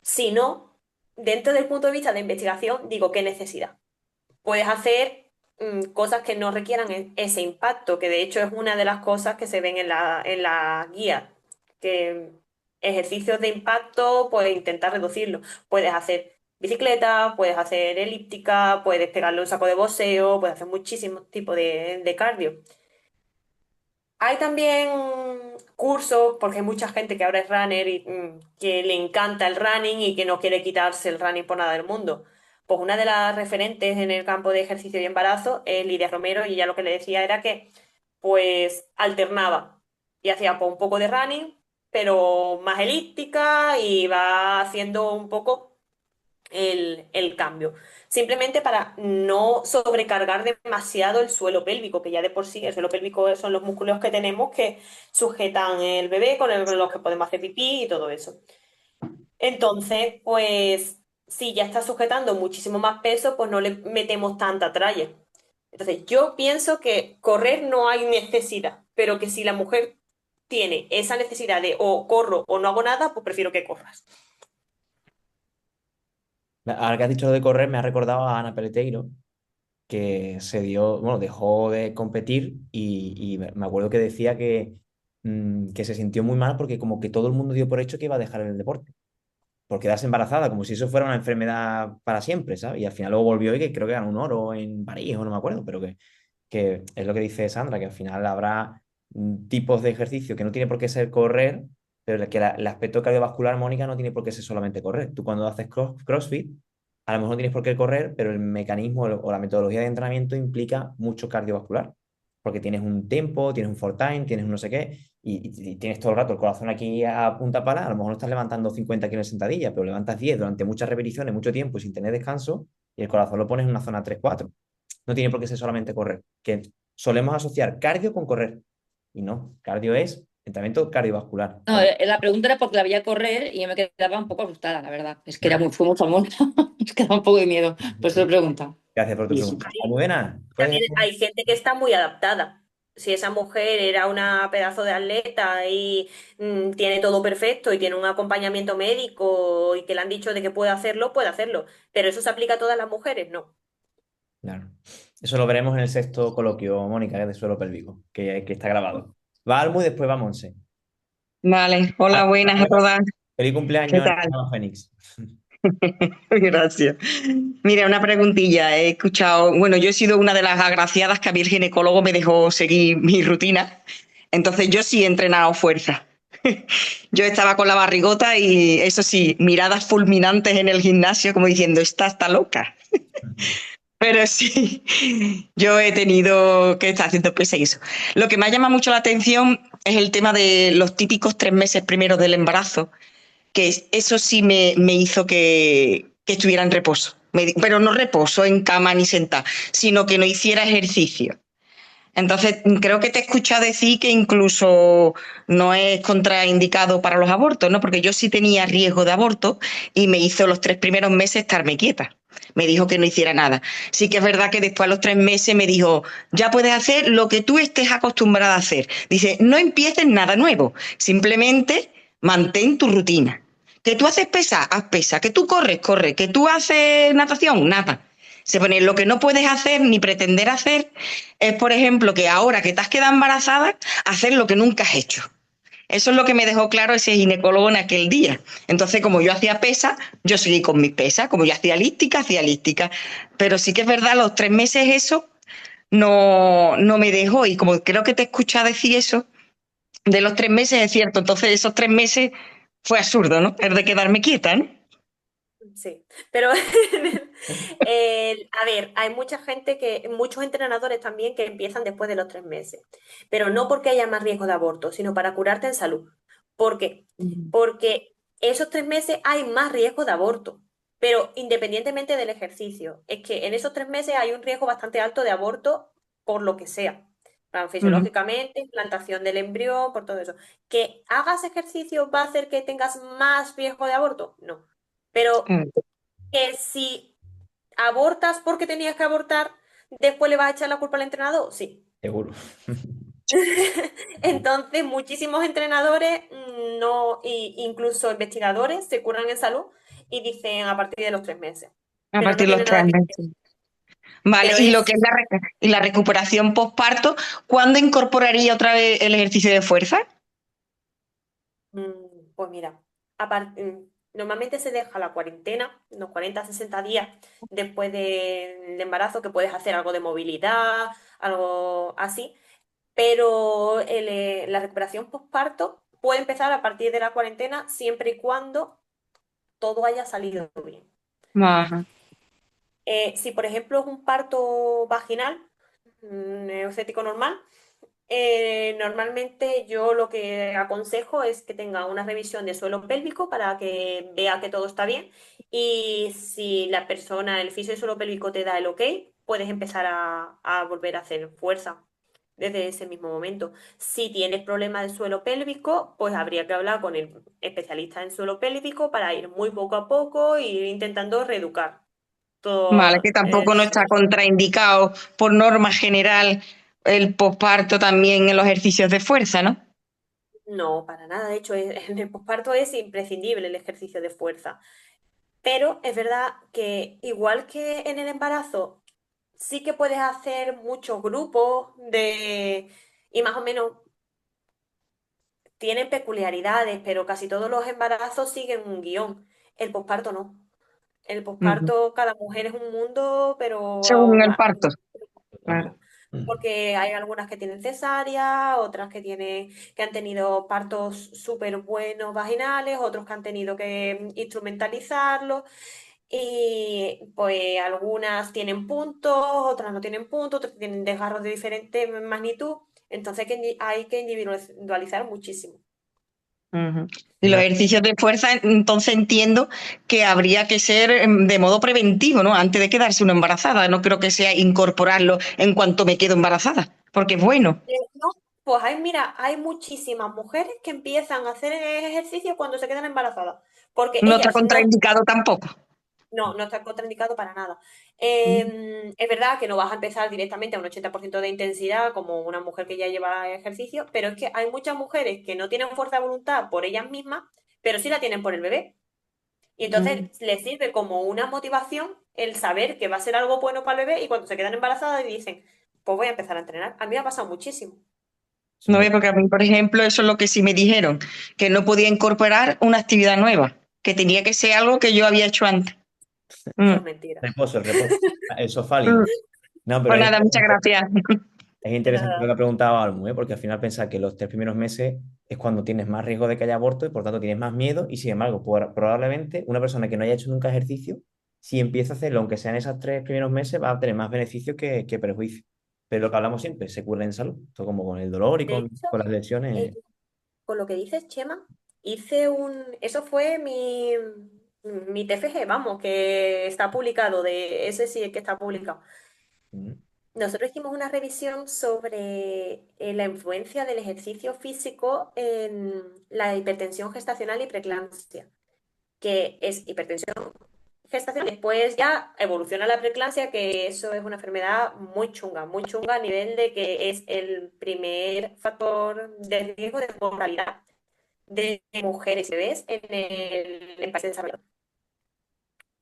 [SPEAKER 2] Si no, dentro del punto de vista de investigación, digo, ¿qué necesidad? Puedes hacer cosas que no requieran ese impacto, que de hecho es una de las cosas que se ven en la guía, que ejercicios de impacto, pues intentar reducirlo. Puedes hacer bicicleta, puedes hacer elíptica, puedes pegarle un saco de boxeo, puedes hacer muchísimos tipos de cardio. Hay también cursos, porque hay mucha gente que ahora es runner y que le encanta el running y que no quiere quitarse el running por nada del mundo. Pues una de las referentes en el campo de ejercicio y embarazo es Lidia Romero y ella lo que le decía era que pues alternaba y hacía pues, un poco de running, pero más elíptica y va haciendo un poco el cambio. Simplemente para no sobrecargar demasiado el suelo pélvico, que ya de por sí el suelo pélvico son los músculos que tenemos que sujetan el bebé con los que podemos hacer pipí y todo eso. Entonces, pues si ya está sujetando muchísimo más peso, pues no le metemos tanta tralla. Entonces, yo pienso que correr no hay necesidad, pero que si la mujer tiene esa necesidad de o corro o no hago nada, pues prefiero que corras.
[SPEAKER 1] Ahora que has dicho lo de correr, me ha recordado a Ana Peleteiro, que se dio, bueno, dejó de competir y me acuerdo que decía que se sintió muy mal porque como que todo el mundo dio por hecho que iba a dejar el deporte por quedarse embarazada, como si eso fuera una enfermedad para siempre, ¿sabes? Y al final luego volvió y que creo que ganó un oro en París o no me acuerdo, pero que es lo que dice Sandra, que al final habrá tipos de ejercicio que no tiene por qué ser correr, pero que el aspecto cardiovascular, Mónica, no tiene por qué ser solamente correr. Tú cuando haces CrossFit, a lo mejor no tienes por qué correr, pero el mecanismo o la metodología de entrenamiento implica mucho cardiovascular, porque tienes un tempo, tienes un for time, tienes un no sé qué, y tienes todo el rato el corazón aquí a punta pala, a lo mejor no estás levantando 50 kilos en sentadilla, pero levantas 10 durante muchas repeticiones, mucho tiempo y sin tener descanso, y el corazón lo pones en una zona 3-4. No tiene por qué ser solamente correr, que solemos asociar cardio con correr. Y no, cardio es entrenamiento cardiovascular.
[SPEAKER 3] No, la pregunta era porque la veía correr y yo me quedaba un poco asustada, la verdad. Es que fue muy famosa. Me quedaba un poco de miedo. Por eso lo pregunta.
[SPEAKER 1] Gracias por tu
[SPEAKER 3] Sí, sí.
[SPEAKER 1] pregunta. Almudena, ¿puedes?
[SPEAKER 2] También hay gente que está muy adaptada. Si esa mujer era una pedazo de atleta y tiene todo perfecto y tiene un acompañamiento médico y que le han dicho de que puede hacerlo, puede hacerlo. Pero eso se aplica a todas las mujeres, no.
[SPEAKER 1] Claro. Eso lo veremos en el sexto coloquio, Mónica, que es de suelo pélvico, que está grabado. Va Almu y después va Monse.
[SPEAKER 4] Vale, hola,
[SPEAKER 1] Ah,
[SPEAKER 4] buenas a todas.
[SPEAKER 1] feliz
[SPEAKER 4] ¿Qué
[SPEAKER 1] cumpleaños,
[SPEAKER 4] tal?
[SPEAKER 1] Ana Fénix.
[SPEAKER 4] Gracias. Mira, una preguntilla. He escuchado, bueno, yo he sido una de las agraciadas que a mí el ginecólogo me dejó seguir mi rutina. Entonces yo sí he entrenado fuerza. Yo estaba con la barrigota y eso sí, miradas fulminantes en el gimnasio como diciendo, esta está loca. Pero sí, yo he tenido que estar haciendo pesas y eso. Lo que me ha llamado mucho la atención es el tema de los típicos 3 meses primeros del embarazo, que eso sí me hizo que estuviera en reposo. Pero no reposo en cama ni sentada, sino que no hiciera ejercicio. Entonces, creo que te he escuchado decir que incluso no es contraindicado para los abortos, ¿no? Porque yo sí tenía riesgo de aborto y me hizo los 3 primeros meses estarme quieta. Me dijo que no hiciera nada. Sí que es verdad que después a los 3 meses me dijo, ya puedes hacer lo que tú estés acostumbrada a hacer. Dice, no empieces nada nuevo, simplemente mantén tu rutina. Que tú haces pesa, haz pesa. Que tú corres, corre. Que tú haces natación, nada. Se pone, lo que no puedes hacer ni pretender hacer es, por ejemplo, que ahora que te has quedado embarazada, hacer lo que nunca has hecho. Eso es lo que me dejó claro ese ginecólogo en aquel día. Entonces, como yo hacía pesa, yo seguí con mis pesas. Como yo hacía elíptica, hacía elíptica. Pero sí que es verdad, los 3 meses eso no me dejó. Y como creo que te escuché decir eso, de los 3 meses es cierto. Entonces, esos 3 meses fue absurdo, ¿no? El de quedarme quieta, ¿no?
[SPEAKER 2] Sí, pero a ver, hay mucha gente muchos entrenadores también que empiezan después de los 3 meses, pero no porque haya más riesgo de aborto, sino para curarte en salud. ¿Por qué? Porque esos 3 meses hay más riesgo de aborto, pero independientemente del ejercicio, es que en esos 3 meses hay un riesgo bastante alto de aborto por lo que sea, plan,
[SPEAKER 4] Ujú.
[SPEAKER 2] fisiológicamente, implantación del embrión, por todo eso. ¿Que hagas ejercicio va a hacer que tengas más riesgo de aborto? No. Pero que si abortas porque tenías que abortar, después le vas a echar la culpa al entrenador, sí.
[SPEAKER 1] Seguro.
[SPEAKER 2] Entonces, muchísimos entrenadores, no, incluso investigadores, se curan en salud y dicen a partir de los 3 meses.
[SPEAKER 4] A
[SPEAKER 2] Pero no
[SPEAKER 4] partir de los
[SPEAKER 2] tiene nada
[SPEAKER 4] tres
[SPEAKER 2] que ver.
[SPEAKER 4] meses. Vale,
[SPEAKER 2] Pero
[SPEAKER 4] y lo que
[SPEAKER 2] es,
[SPEAKER 4] es y la recuperación postparto, ¿cuándo incorporaría otra vez el ejercicio de fuerza?
[SPEAKER 2] pues mira, normalmente se deja la cuarentena, unos 40, 60 días después del embarazo, que puedes hacer algo de movilidad, algo así. Pero la recuperación postparto puede empezar a partir de la cuarentena siempre y cuando todo haya salido bien.
[SPEAKER 4] Ajá.
[SPEAKER 2] Si, por ejemplo, es un parto vaginal, neocético normal, normalmente yo lo que aconsejo es que tenga una revisión de suelo pélvico para que vea que todo está bien y si la persona, el fisio de suelo pélvico te da el ok, puedes empezar a volver a hacer fuerza desde ese mismo momento. Si tienes problemas de suelo pélvico, pues habría que hablar con el especialista en suelo pélvico para ir muy poco a poco e ir intentando reeducar
[SPEAKER 4] Vale,
[SPEAKER 2] todo.
[SPEAKER 4] que tampoco no está contraindicado por norma general el posparto también en los ejercicios de fuerza, ¿no?
[SPEAKER 2] No, para nada. De hecho, en el posparto es imprescindible el ejercicio de fuerza. Pero es verdad que igual que en el embarazo sí que puedes hacer muchos grupos y más o menos tienen peculiaridades, pero casi todos los embarazos siguen un guión. El posparto no. El
[SPEAKER 4] Ujú.
[SPEAKER 2] posparto, cada mujer es un mundo,
[SPEAKER 4] Según
[SPEAKER 2] pero
[SPEAKER 4] el parto, claro.
[SPEAKER 1] Totalmente. Mm.
[SPEAKER 2] porque hay algunas que tienen cesárea, otras que han tenido partos súper buenos vaginales, otros que han tenido que instrumentalizarlo. Y pues algunas tienen puntos, otras no tienen puntos, otras tienen desgarros de diferente magnitud. Entonces hay que individualizar muchísimo.
[SPEAKER 4] Ujú. Y los
[SPEAKER 1] Una-
[SPEAKER 4] ejercicios de fuerza, entonces entiendo que habría que ser de modo preventivo, ¿no? Antes de quedarse una embarazada. No creo que sea incorporarlo en cuanto me quedo embarazada, porque es bueno.
[SPEAKER 2] No, pues mira, hay muchísimas mujeres que empiezan a hacer ejercicio cuando se quedan embarazadas, porque
[SPEAKER 4] No está
[SPEAKER 2] ellas no.
[SPEAKER 4] contraindicado tampoco.
[SPEAKER 2] No, no está contraindicado para nada.
[SPEAKER 4] Mm.
[SPEAKER 2] Es verdad que no vas a empezar directamente a un 80% de intensidad como una mujer que ya lleva ejercicio, pero es que hay muchas mujeres que no tienen fuerza de voluntad por ellas mismas, pero sí la tienen por el bebé. Y
[SPEAKER 4] Mm.
[SPEAKER 2] entonces les sirve como una motivación el saber que va a ser algo bueno para el bebé y cuando se quedan embarazadas y dicen, pues voy a empezar a entrenar. A mí me ha pasado muchísimo.
[SPEAKER 4] No ve, porque a mí, por ejemplo, eso es lo que sí me dijeron, que no podía incorporar una actividad nueva, que tenía que ser algo que yo había hecho antes.
[SPEAKER 2] Eso
[SPEAKER 4] Mm.
[SPEAKER 2] es mentira.
[SPEAKER 1] Reposo, el reposo. El sofá libre.
[SPEAKER 4] Mm.
[SPEAKER 1] No, pero
[SPEAKER 4] Pues nada, muchas gracias.
[SPEAKER 1] es
[SPEAKER 2] De
[SPEAKER 1] interesante lo que
[SPEAKER 2] nada.
[SPEAKER 1] ha preguntado Almu, ¿eh? Porque al final pensar que los 3 primeros meses es cuando tienes más riesgo de que haya aborto y por tanto tienes más miedo y sin embargo, probablemente una persona que no haya hecho nunca ejercicio, si empieza a hacerlo, aunque sean esos 3 primeros meses, va a tener más beneficios que perjuicios. Pero lo que hablamos siempre, se cura en salud, todo como con el dolor y
[SPEAKER 2] De
[SPEAKER 1] con,
[SPEAKER 2] hecho,
[SPEAKER 1] con las
[SPEAKER 2] eh,
[SPEAKER 1] lesiones.
[SPEAKER 2] con lo que dices, Chema, eso fue mi TFG, vamos, que está publicado, ese sí es que está publicado.
[SPEAKER 1] Mm.
[SPEAKER 2] Nosotros hicimos una revisión sobre la influencia del ejercicio físico en la hipertensión gestacional y preeclampsia, que es hipertensión gestacional, después ya evoluciona la preeclampsia, que eso es una enfermedad muy chunga a nivel de que es el primer factor de riesgo de mortalidad de mujeres y bebés en países desarrollados.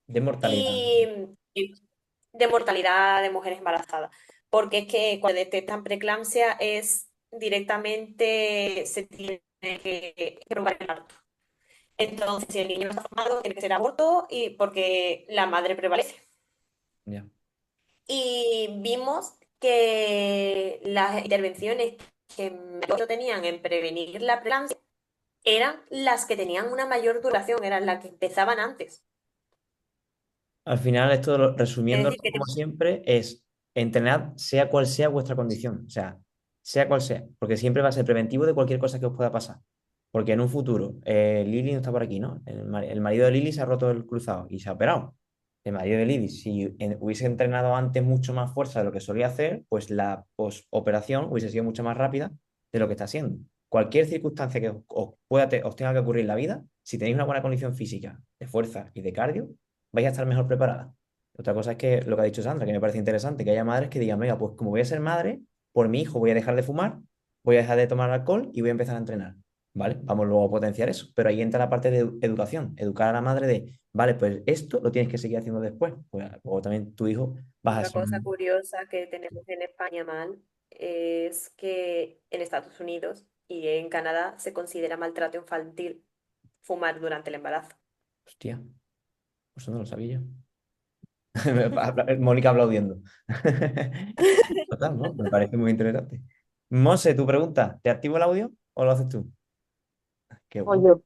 [SPEAKER 1] De mortalidad.
[SPEAKER 2] Y de mortalidad de mujeres embarazadas. Porque es que cuando detectan preeclampsia es directamente se tiene que probar el parto. Entonces, si el niño no está formado, tiene que ser aborto y porque la madre prevalece.
[SPEAKER 1] Ya.
[SPEAKER 2] Y vimos que las intervenciones que mejor tenían en prevenir la preeclampsia eran las que tenían una mayor duración, eran las que empezaban antes.
[SPEAKER 1] Al final, esto,
[SPEAKER 2] Es
[SPEAKER 1] resumiéndolo
[SPEAKER 2] decir, que
[SPEAKER 1] como siempre, es entrenar sea cual sea vuestra condición, o sea cual sea, porque siempre va a ser preventivo de cualquier cosa que os pueda pasar. Porque en un futuro, Lili no está por aquí, ¿no? El marido de Lili se ha roto el cruzado y se ha operado. El marido de Lili, si hubiese entrenado antes mucho más fuerza de lo que solía hacer, pues la posoperación hubiese sido mucho más rápida de lo que está haciendo. Cualquier circunstancia que os tenga que ocurrir en la vida, si tenéis una buena condición física, de fuerza y de cardio, vais a estar mejor preparada. Otra cosa es que lo que ha dicho Sandra, que me parece interesante, que haya madres que digan, venga, pues como voy a ser madre, por mi hijo voy a dejar de fumar, voy a dejar de tomar alcohol y voy a empezar a entrenar. ¿Vale? Vamos luego a potenciar eso. Pero ahí entra la parte de educación, educar a la madre de, vale, pues esto lo tienes que seguir haciendo después. Pues, luego también tu hijo vas a
[SPEAKER 2] otra
[SPEAKER 1] ser...
[SPEAKER 2] cosa curiosa que tenemos en España mal es que en Estados Unidos y en Canadá se considera maltrato infantil fumar durante el embarazo.
[SPEAKER 1] Hostia, eso no lo sabía yo. Mónica aplaudiendo. Total, ¿no? Me parece muy interesante. Mose, tu pregunta, ¿te activo el audio o lo haces tú? Qué bueno.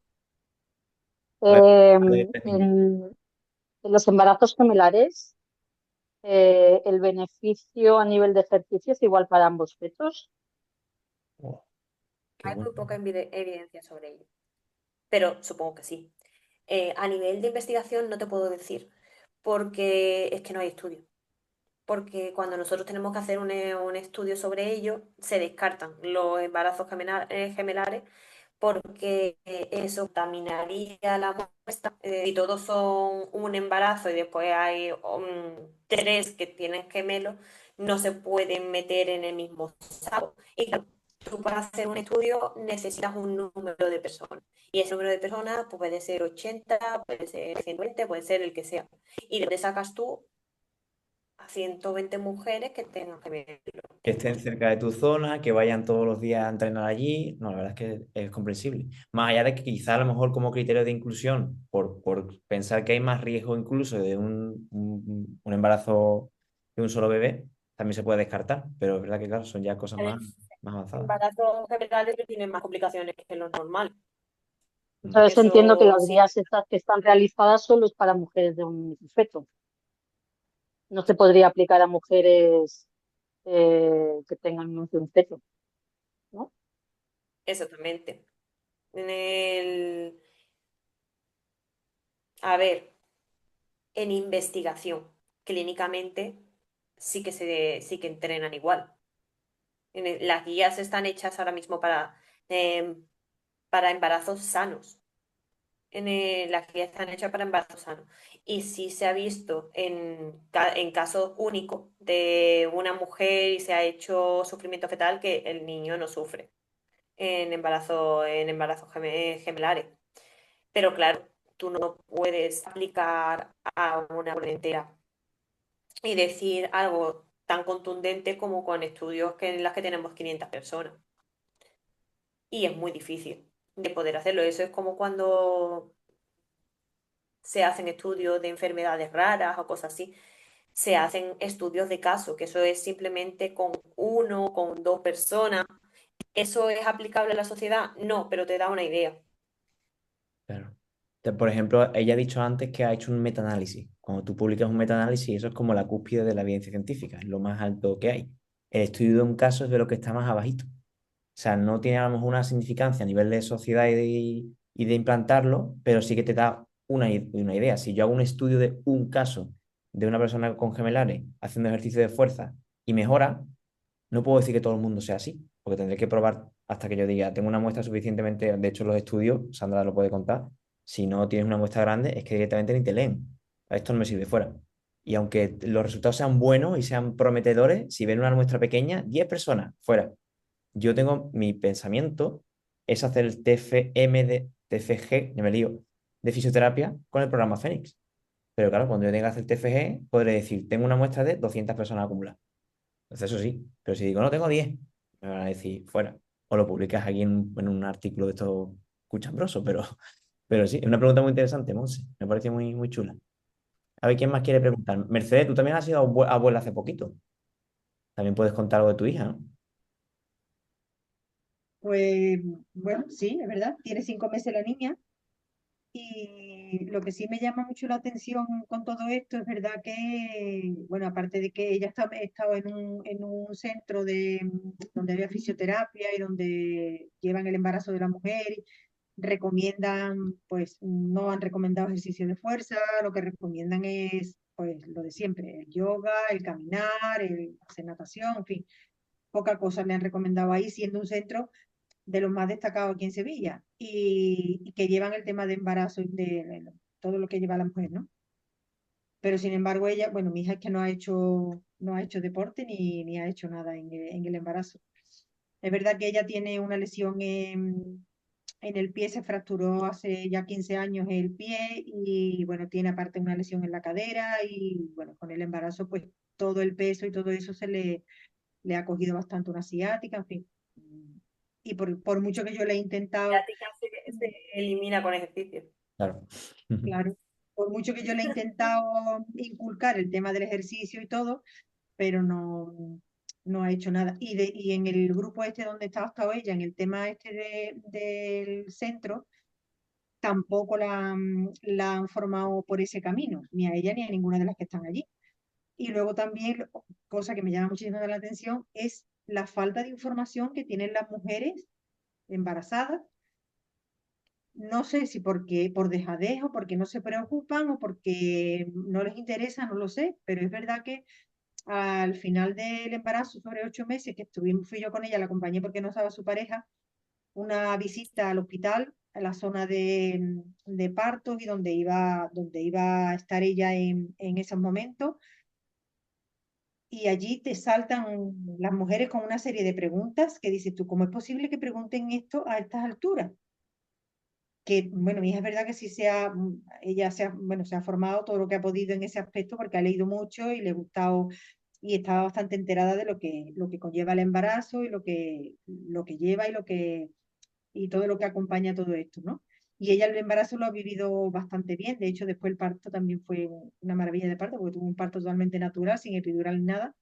[SPEAKER 5] Oye,
[SPEAKER 1] A ver,
[SPEAKER 5] en, en los embarazos gemelares, el beneficio a nivel de ejercicio es igual para ambos fetos.
[SPEAKER 1] oh, qué
[SPEAKER 2] Hay
[SPEAKER 1] bueno.
[SPEAKER 2] muy poca evidencia sobre ello, pero supongo que sí. A nivel de investigación no te puedo decir, porque es que no hay estudio. Porque cuando nosotros tenemos que hacer un estudio sobre ello, se descartan los embarazos gemelares porque eso contaminaría la muestra. Si todos son un embarazo y después hay tres que tienen gemelos, no se pueden meter en el mismo saco. Y claro, tú para hacer un estudio necesitas un número de personas. Y ese número de personas pues, puede ser 80, puede ser 120, puede ser el que sea. ¿Y de dónde sacas tú a 120 mujeres que tengan gemelos.
[SPEAKER 1] Que estén cerca de tu zona, que vayan todos los días a entrenar allí. No, la verdad es que es comprensible. Más allá de que quizá a lo mejor como criterio de inclusión, por pensar que hay más riesgo incluso de un embarazo de un solo bebé, también se puede descartar. Pero es verdad que, claro, son ya cosas más avanzadas.
[SPEAKER 2] Embarazos generales que tienen más complicaciones que los normales.
[SPEAKER 1] Mm.
[SPEAKER 5] Entonces entiendo que
[SPEAKER 2] Eso
[SPEAKER 5] las
[SPEAKER 2] sí,
[SPEAKER 5] guías estas que están realizadas solo es para mujeres de un feto. No se podría aplicar a mujeres que tengan menos de un feto, ¿no?
[SPEAKER 2] exactamente. En el, a ver, en investigación, clínicamente sí que entrenan igual. Las guías están hechas ahora mismo para embarazos sanos. Las guías están hechas para embarazos sanos. Y sí se ha visto en casos únicos de una mujer y se ha hecho sufrimiento fetal que el niño no sufre en embarazos gemelares. Pero claro, tú no puedes aplicar a una mujer entera y decir algo tan contundente como con estudios en las que tenemos 500 personas. Y es muy difícil de poder hacerlo. Eso es como cuando se hacen estudios de enfermedades raras o cosas así. Se hacen estudios de caso, que eso es simplemente con uno, con dos personas. ¿Eso es aplicable a la sociedad? No, pero te da una idea.
[SPEAKER 1] Claro. Por ejemplo, ella ha dicho antes que ha hecho un metaanálisis. Cuando tú publicas un metaanálisis, eso es como la cúspide de la evidencia científica, es lo más alto que hay. El estudio de un caso es de lo que está más abajito. O sea, no tiene a lo mejor una significancia a nivel de sociedad y de implantarlo, pero sí que te da una idea. Si yo hago un estudio de un caso de una persona con gemelares haciendo ejercicio de fuerza y mejora, no puedo decir que todo el mundo sea así, porque tendré que probar hasta que yo diga, tengo una muestra suficientemente, de hecho los estudios, Sandra lo puede contar, si no tienes una muestra grande, es que directamente ni te leen. Esto no me sirve fuera. Y aunque los resultados sean buenos y sean prometedores, si ven una muestra pequeña, 10 personas fuera. Yo tengo mi pensamiento es hacer el TFM de TFG, ya me lío, de fisioterapia con el programa Fénix. Pero claro, cuando yo tenga que hacer TFG, podré decir, tengo una muestra de 200 personas acumuladas. Entonces, eso sí, pero si digo, no, tengo 10 me van a decir, fuera. O lo publicas aquí en un artículo de estos cuchambrosos, pero sí, es una pregunta muy interesante, Monse. Me parece muy chula. A ver, ¿quién más quiere preguntar? Mercedes, tú también has sido abuela hace poquito. También puedes contar algo de tu hija, ¿no?
[SPEAKER 6] Pues bueno, sí, es verdad, tiene 5 meses la niña y lo que sí me llama mucho la atención con todo esto es verdad que, bueno, aparte de que ella estaba en un centro donde había fisioterapia y donde llevan el embarazo de la mujer, recomiendan, pues no han recomendado ejercicio de fuerza, lo que recomiendan es pues lo de siempre, el yoga, el caminar, el hacer natación, en fin, poca cosa le han recomendado ahí, siendo un centro de los más destacados aquí en Sevilla y que llevan el tema de embarazo y de todo lo que lleva la mujer, ¿no? Pero sin embargo ella, bueno, mi hija es que no ha hecho deporte ni ha hecho nada en el embarazo. Es verdad que ella tiene una lesión en el pie, se fracturó hace ya 15 años el pie y bueno, tiene aparte una lesión en la cadera y bueno, con el embarazo pues todo el peso y todo eso le ha cogido bastante una ciática, en fin. Y por mucho que yo le he
[SPEAKER 2] La
[SPEAKER 6] intentado,
[SPEAKER 2] ciática se elimina con ejercicio.
[SPEAKER 1] Claro.
[SPEAKER 6] claro, por mucho que yo le he intentado inculcar el tema del ejercicio y todo, pero no ha hecho nada. Y en el grupo este donde estado ella, en el tema este del centro, tampoco la han formado por ese camino, ni a ella ni a ninguna de las que están allí. Y luego también, cosa que me llama muchísimo la atención, es la falta de información que tienen las mujeres embarazadas. No sé si porque por dejadez o porque no se preocupan o porque no les interesa, no lo sé, pero es verdad que al final del embarazo, sobre 8 meses, que fui yo con ella, la acompañé porque no estaba su pareja, una visita al hospital, a la zona de partos y donde iba a estar ella en esos momentos. Y allí te saltan las mujeres con una serie de preguntas que dices tú, ¿cómo es posible que pregunten esto a estas alturas? que, bueno, mi hija es verdad que sí ella bueno, se ha formado todo lo que ha podido en ese aspecto porque ha leído mucho y le ha gustado y estaba bastante enterada de lo que conlleva el embarazo y lo que lleva y todo lo que acompaña a todo esto, ¿no? Y ella el embarazo lo ha vivido bastante bien. De hecho, después el parto también fue una maravilla de parto, porque tuvo un parto totalmente natural, sin epidural ni nada.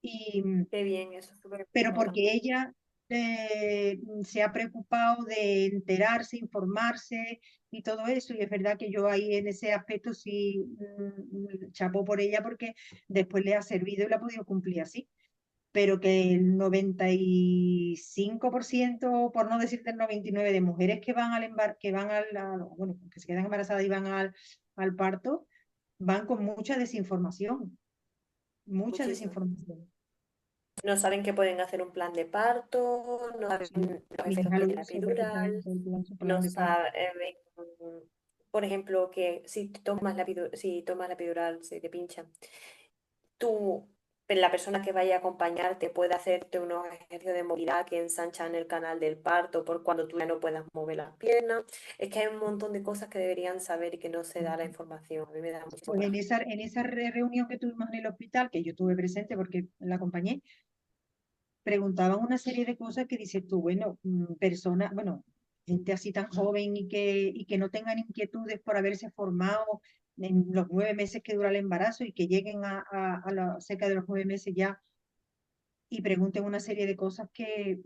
[SPEAKER 6] Y,
[SPEAKER 2] Qué bien, eso es súper
[SPEAKER 6] pero porque
[SPEAKER 2] importante.
[SPEAKER 6] ella se ha preocupado de enterarse, informarse y todo eso. Y es verdad que yo ahí en ese aspecto sí chapó por ella porque después le ha servido y la ha podido cumplir así. Pero que el 95%, por no decirte el 99%, de mujeres que van que van bueno, que se quedan embarazadas y van al parto, van con mucha
[SPEAKER 2] Muchísimo.
[SPEAKER 6] desinformación.
[SPEAKER 2] No saben que pueden hacer un plan de parto, no saben
[SPEAKER 6] Sí.
[SPEAKER 2] los
[SPEAKER 6] Mi
[SPEAKER 2] efectos
[SPEAKER 6] hija
[SPEAKER 2] que
[SPEAKER 6] lo
[SPEAKER 2] tiene la
[SPEAKER 6] hizo
[SPEAKER 2] epidural,
[SPEAKER 6] perfectamente, su plan
[SPEAKER 2] no
[SPEAKER 6] de parto.
[SPEAKER 2] saben, por ejemplo, que si tomas si tomas la epidural, se te pincha, tú, la persona que vaya a acompañarte puede hacerte unos ejercicios de movilidad que ensanchan el canal del parto por cuando tú ya no puedas mover las piernas. Es que hay un montón de cosas que deberían saber y que no se da la información. A mí me da muchísimo
[SPEAKER 6] Pues
[SPEAKER 2] coraje.
[SPEAKER 6] en esa reunión que tuvimos en el hospital, que yo estuve presente porque la acompañé, preguntaban una serie de cosas que dices tú, bueno, personas, bueno, gente así tan joven y que no tengan inquietudes por haberse formado en los 9 meses que dura el embarazo y que lleguen a la cerca de los 9 meses ya y pregunten una serie de cosas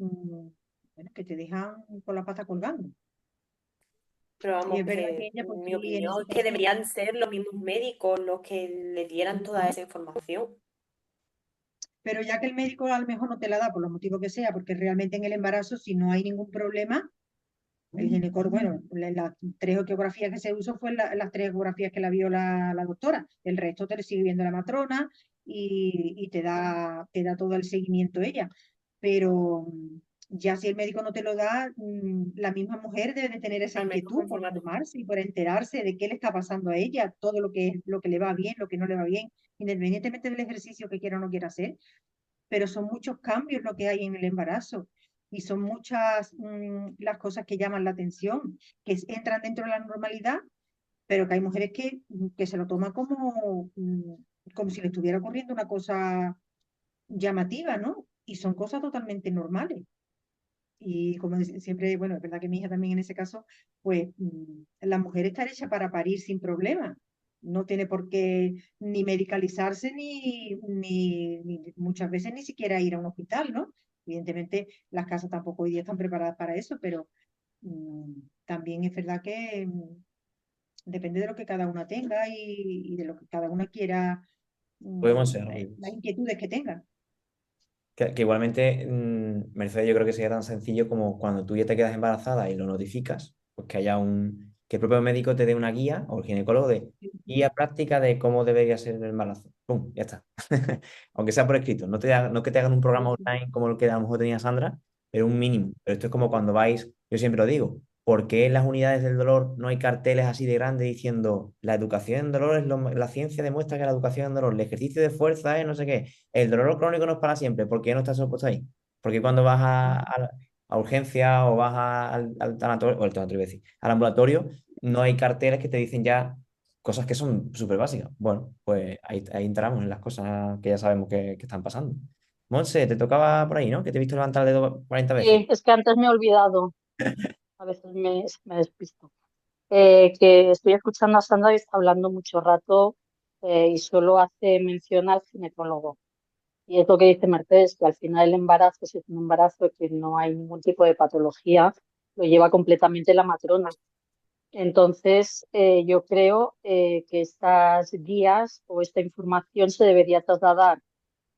[SPEAKER 6] bueno, que te dejan con la pata colgando.
[SPEAKER 2] Pero
[SPEAKER 6] Y es
[SPEAKER 2] vamos,
[SPEAKER 6] verdad que
[SPEAKER 2] que
[SPEAKER 6] ella, pues
[SPEAKER 2] mi
[SPEAKER 6] sí, en
[SPEAKER 2] opinión
[SPEAKER 6] ese
[SPEAKER 2] es que
[SPEAKER 6] caso,
[SPEAKER 2] deberían ser los mismos médicos los que le dieran toda esa información.
[SPEAKER 6] pero ya que el médico a lo mejor no te la da por los motivos que sea, porque realmente en el embarazo, si no hay ningún problema, el ginecólogo, bueno, las 3 ecografías que se usó fue las 3 ecografías que la vio la doctora. El resto te lo sigue viendo la matrona y te da todo el seguimiento ella. Pero ya si el médico no te lo da, la misma mujer debe de tener esa
[SPEAKER 2] Al menos
[SPEAKER 6] inquietud por
[SPEAKER 2] informarte.
[SPEAKER 6] formarse y por enterarse de qué le está pasando a ella, todo lo que le va bien, lo que no le va bien, independientemente del ejercicio que quiera o no quiera hacer, pero son muchos cambios lo que hay en el embarazo y son muchas las cosas que llaman la atención, entran dentro de la normalidad, pero que hay mujeres que se lo toman como si le estuviera ocurriendo una cosa llamativa, ¿no? Y son cosas totalmente normales. Y como siempre, bueno, es verdad que mi hija también en ese caso, pues la mujer está hecha para parir sin problema. No tiene por qué ni medicalizarse ni muchas veces ni siquiera ir a un hospital, ¿no? Evidentemente las casas tampoco hoy día están preparadas para eso, pero mm, también es verdad que depende de lo que cada una tenga y de lo que cada una quiera,
[SPEAKER 1] Podemos ser
[SPEAKER 6] las
[SPEAKER 1] amigos.
[SPEAKER 6] inquietudes que tenga.
[SPEAKER 1] Que igualmente, Mercedes, yo creo que sería tan sencillo como cuando tú ya te quedas embarazada y lo notificas, pues que haya que el propio médico te dé una guía o el ginecólogo de guía práctica de cómo debería ser el embarazo. ¡Pum! Ya está. Aunque sea por escrito, no que te hagan un programa online como el que a lo mejor tenía Sandra, pero un mínimo. Pero esto es como cuando vais, yo siempre lo digo, ¿por qué en las unidades del dolor no hay carteles así de grandes diciendo la educación en dolor la ciencia demuestra que la educación en dolor, el ejercicio de fuerza es no sé qué? El dolor crónico no es para siempre. ¿Por qué no está eso puesto ahí? Porque cuando vas a urgencia o vas al tanatorio, o el tanatorio, iba a decir, al ambulatorio, no hay carteles que te dicen ya cosas que son súper básicas. Bueno, pues ahí entramos en las cosas que ya sabemos que están pasando. Monse, te tocaba por ahí, ¿no? Que te he visto levantar el dedo 40 veces.
[SPEAKER 5] Sí, es que antes me he olvidado, a veces me despisto. Que estoy escuchando a Sandra y está hablando mucho rato y solo hace mención al ginecólogo. Y es lo que dice Mercedes, que al final el embarazo, si es un embarazo que no hay ningún tipo de patología, lo lleva completamente la matrona. Entonces, yo creo que estas guías o esta información se debería trasladar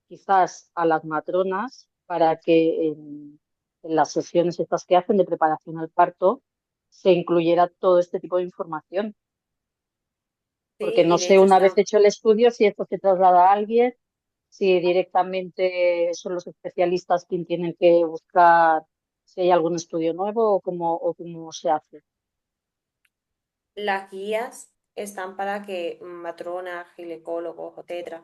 [SPEAKER 5] quizás a las matronas para que en las sesiones estas que hacen de preparación al parto se incluyera todo este tipo de información. Porque
[SPEAKER 2] Sí,
[SPEAKER 5] no
[SPEAKER 2] y de
[SPEAKER 5] sé,
[SPEAKER 2] hecho
[SPEAKER 5] una vez
[SPEAKER 2] están,
[SPEAKER 5] hecho el estudio, si esto se traslada a alguien, si directamente son los especialistas quienes tienen que buscar si hay algún estudio nuevo o cómo se hace.
[SPEAKER 2] las guías están para que matronas, ginecólogos, etcétera,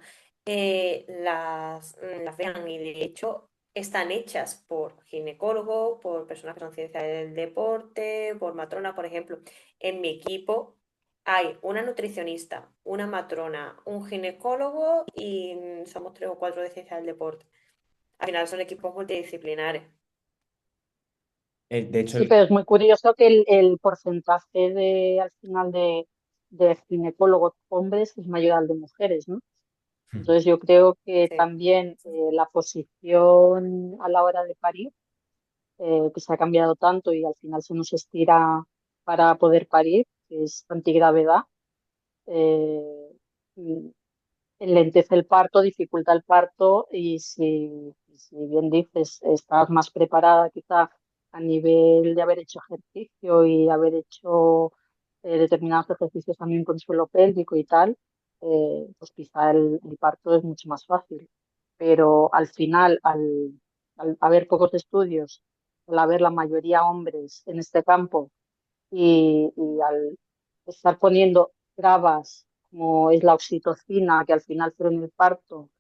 [SPEAKER 2] las vean y de hecho están hechas por ginecólogos, por personas que son ciencias del deporte, por matronas, por ejemplo. En mi equipo hay una nutricionista, una matrona, un ginecólogo y somos 3 o 4 de ciencias del deporte. Al final son equipos multidisciplinares.
[SPEAKER 1] De hecho,
[SPEAKER 5] Sí, pero es muy curioso que el porcentaje al final de ginecólogos hombres es mayor al de mujeres, ¿no? Entonces yo creo que
[SPEAKER 2] Sí.
[SPEAKER 5] también la posición a la hora de parir, que se ha cambiado tanto y al final se nos estira para poder parir, que es antigravedad, eh, y enlentece el parto, dificulta el parto y si bien dices, estás más preparada quizá a nivel de haber hecho ejercicio y haber hecho determinados ejercicios también con suelo pélvico y tal, pues quizá el parto es mucho más fácil. Pero al final, al haber pocos estudios, al haber la mayoría hombres en este campo y al estar poniendo trabas como es la oxitocina, que al final frena el parto,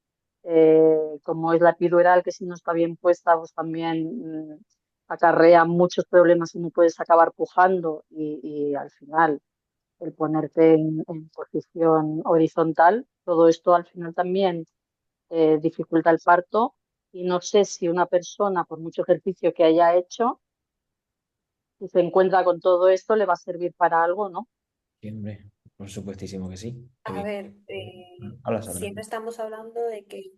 [SPEAKER 5] como es la epidural, que si no está bien puesta, pues también acarrea muchos problemas y no puedes acabar pujando y al final el ponerte en posición horizontal, todo esto al final también dificulta el parto y no sé si una persona, por mucho ejercicio que haya hecho, si se encuentra con todo esto, le va a servir para algo, ¿no?
[SPEAKER 1] siempre, por supuestísimo que sí.
[SPEAKER 2] A ver,
[SPEAKER 1] Habla, Sandra.
[SPEAKER 2] siempre estamos hablando de que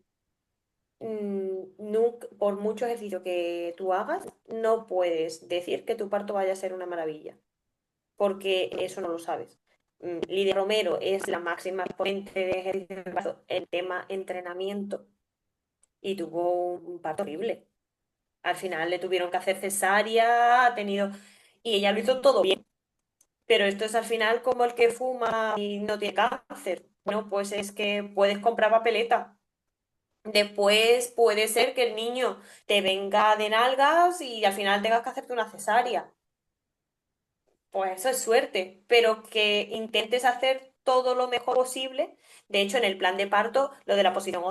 [SPEAKER 2] por mucho ejercicio que tú hagas, no puedes decir que tu parto vaya a ser una maravilla, porque eso no lo sabes. Lidia Romero es la máxima exponente de ejercicio de parto en tema entrenamiento y tuvo un parto horrible. Al final le tuvieron que hacer cesárea, ha tenido... Y ella lo hizo todo bien. Pero esto es al final como el que fuma y no tiene cáncer. Bueno, pues es que puedes comprar papeleta. Después puede ser que el niño te venga de nalgas y al final tengas que hacerte una cesárea. Pues eso es suerte, pero que intentes hacer todo lo mejor posible. De hecho, en el plan de parto, lo de la posición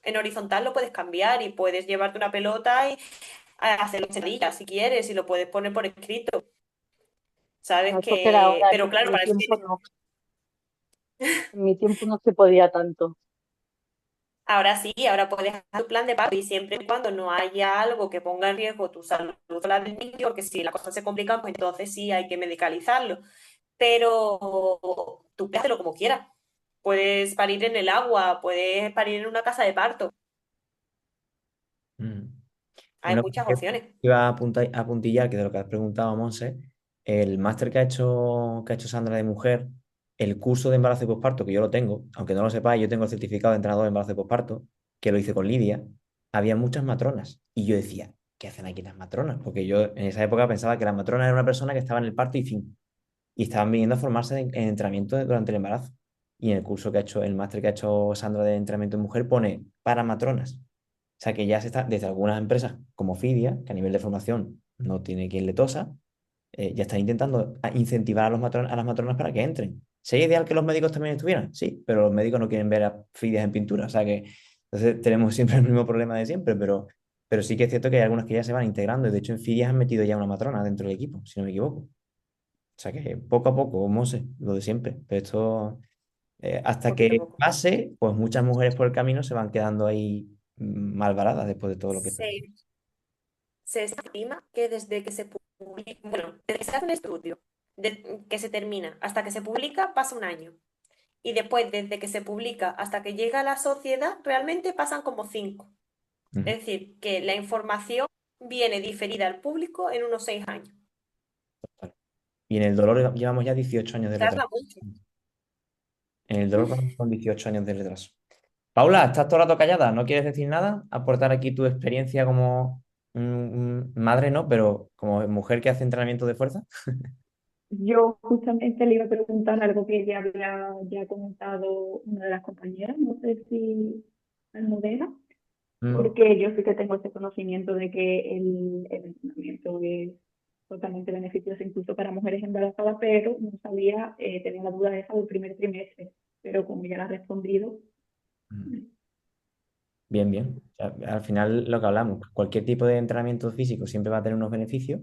[SPEAKER 2] en horizontal lo puedes cambiar y puedes llevarte una pelota y hacerlo sentadillas si quieres y lo puedes poner por escrito.
[SPEAKER 5] Bueno,
[SPEAKER 2] Sabes
[SPEAKER 5] eso será
[SPEAKER 2] que...
[SPEAKER 5] ahora,
[SPEAKER 2] Pero
[SPEAKER 5] en
[SPEAKER 2] claro,
[SPEAKER 5] mi
[SPEAKER 2] para eso
[SPEAKER 5] tiempo
[SPEAKER 2] tienes...
[SPEAKER 5] no. En mi tiempo no se podía tanto.
[SPEAKER 2] Ahora sí, ahora puedes hacer tu plan de parto y siempre y cuando no haya algo que ponga en riesgo tu salud o la del niño, porque si las cosas se complican, pues entonces sí hay que medicalizarlo. Pero tú puedes hacerlo como quieras. Puedes parir en el agua, puedes parir en una casa de parto.
[SPEAKER 1] Mm.
[SPEAKER 2] Hay
[SPEAKER 1] Una cosa
[SPEAKER 2] muchas
[SPEAKER 1] que
[SPEAKER 2] opciones.
[SPEAKER 1] iba a puntillar, que de lo que has preguntado, Monse, el máster que ha hecho Sandra de mujer, el curso de embarazo y posparto, que yo lo tengo, aunque no lo sepáis, yo tengo el certificado de entrenador de embarazo y posparto, que lo hice con Lidia, había muchas matronas. Y yo decía, ¿qué hacen aquí las matronas? Porque yo en esa época pensaba que la matrona era una persona que estaba en el parto y fin. Y estaban viniendo a formarse en entrenamiento durante el embarazo. Y en el curso que ha hecho, el máster que ha hecho Sandra de entrenamiento en mujer pone para matronas. O sea que ya se está, desde algunas empresas como Fidia, que a nivel de formación no tiene quien le tosa, ya están intentando incentivar a las matronas para que entren. ¿Sería ideal que los médicos también estuvieran? Sí, pero los médicos no quieren ver a Fidias en pintura. O sea que entonces tenemos siempre el mismo problema de siempre, pero sí que es cierto que hay algunas que ya se van integrando. Y de hecho, en Fidias han metido ya una matrona dentro del equipo, si no me equivoco. O sea que poco a poco, Mose, lo de siempre. Pero esto, hasta
[SPEAKER 2] Poquito a
[SPEAKER 1] que
[SPEAKER 2] poco.
[SPEAKER 1] pase, pues muchas mujeres por el camino se van quedando ahí mal varadas después de todo lo que está.
[SPEAKER 2] Se, se estima que desde que se publica, bueno, desde que se hace un estudio, que se termina hasta que se publica, pasa un año. Y después, desde que se publica hasta que llega a la sociedad, realmente pasan como 5.
[SPEAKER 1] Ujú.
[SPEAKER 2] Es decir, que la información viene diferida al público en unos 6 años.
[SPEAKER 1] Y en el dolor llevamos ya 18 años de retraso.
[SPEAKER 2] Tarda mucho.
[SPEAKER 1] En el dolor vamos con 18 años de retraso. Paula, ¿estás todo el rato callada? ¿No quieres decir nada? Aportar aquí tu experiencia como madre, no, pero como mujer que hace entrenamiento de fuerza.
[SPEAKER 7] Yo justamente le iba a preguntar algo que ya había ya comentado una de las compañeras, no sé si Almudena,
[SPEAKER 1] Mm,
[SPEAKER 7] porque yo sí que tengo ese conocimiento de que el entrenamiento es totalmente beneficioso incluso para mujeres embarazadas, pero no sabía, tenía la duda esa del primer trimestre, pero como ya la has respondido,
[SPEAKER 1] mm. Bien, bien. O sea, al final lo que hablamos, cualquier tipo de entrenamiento físico siempre va a tener unos beneficios.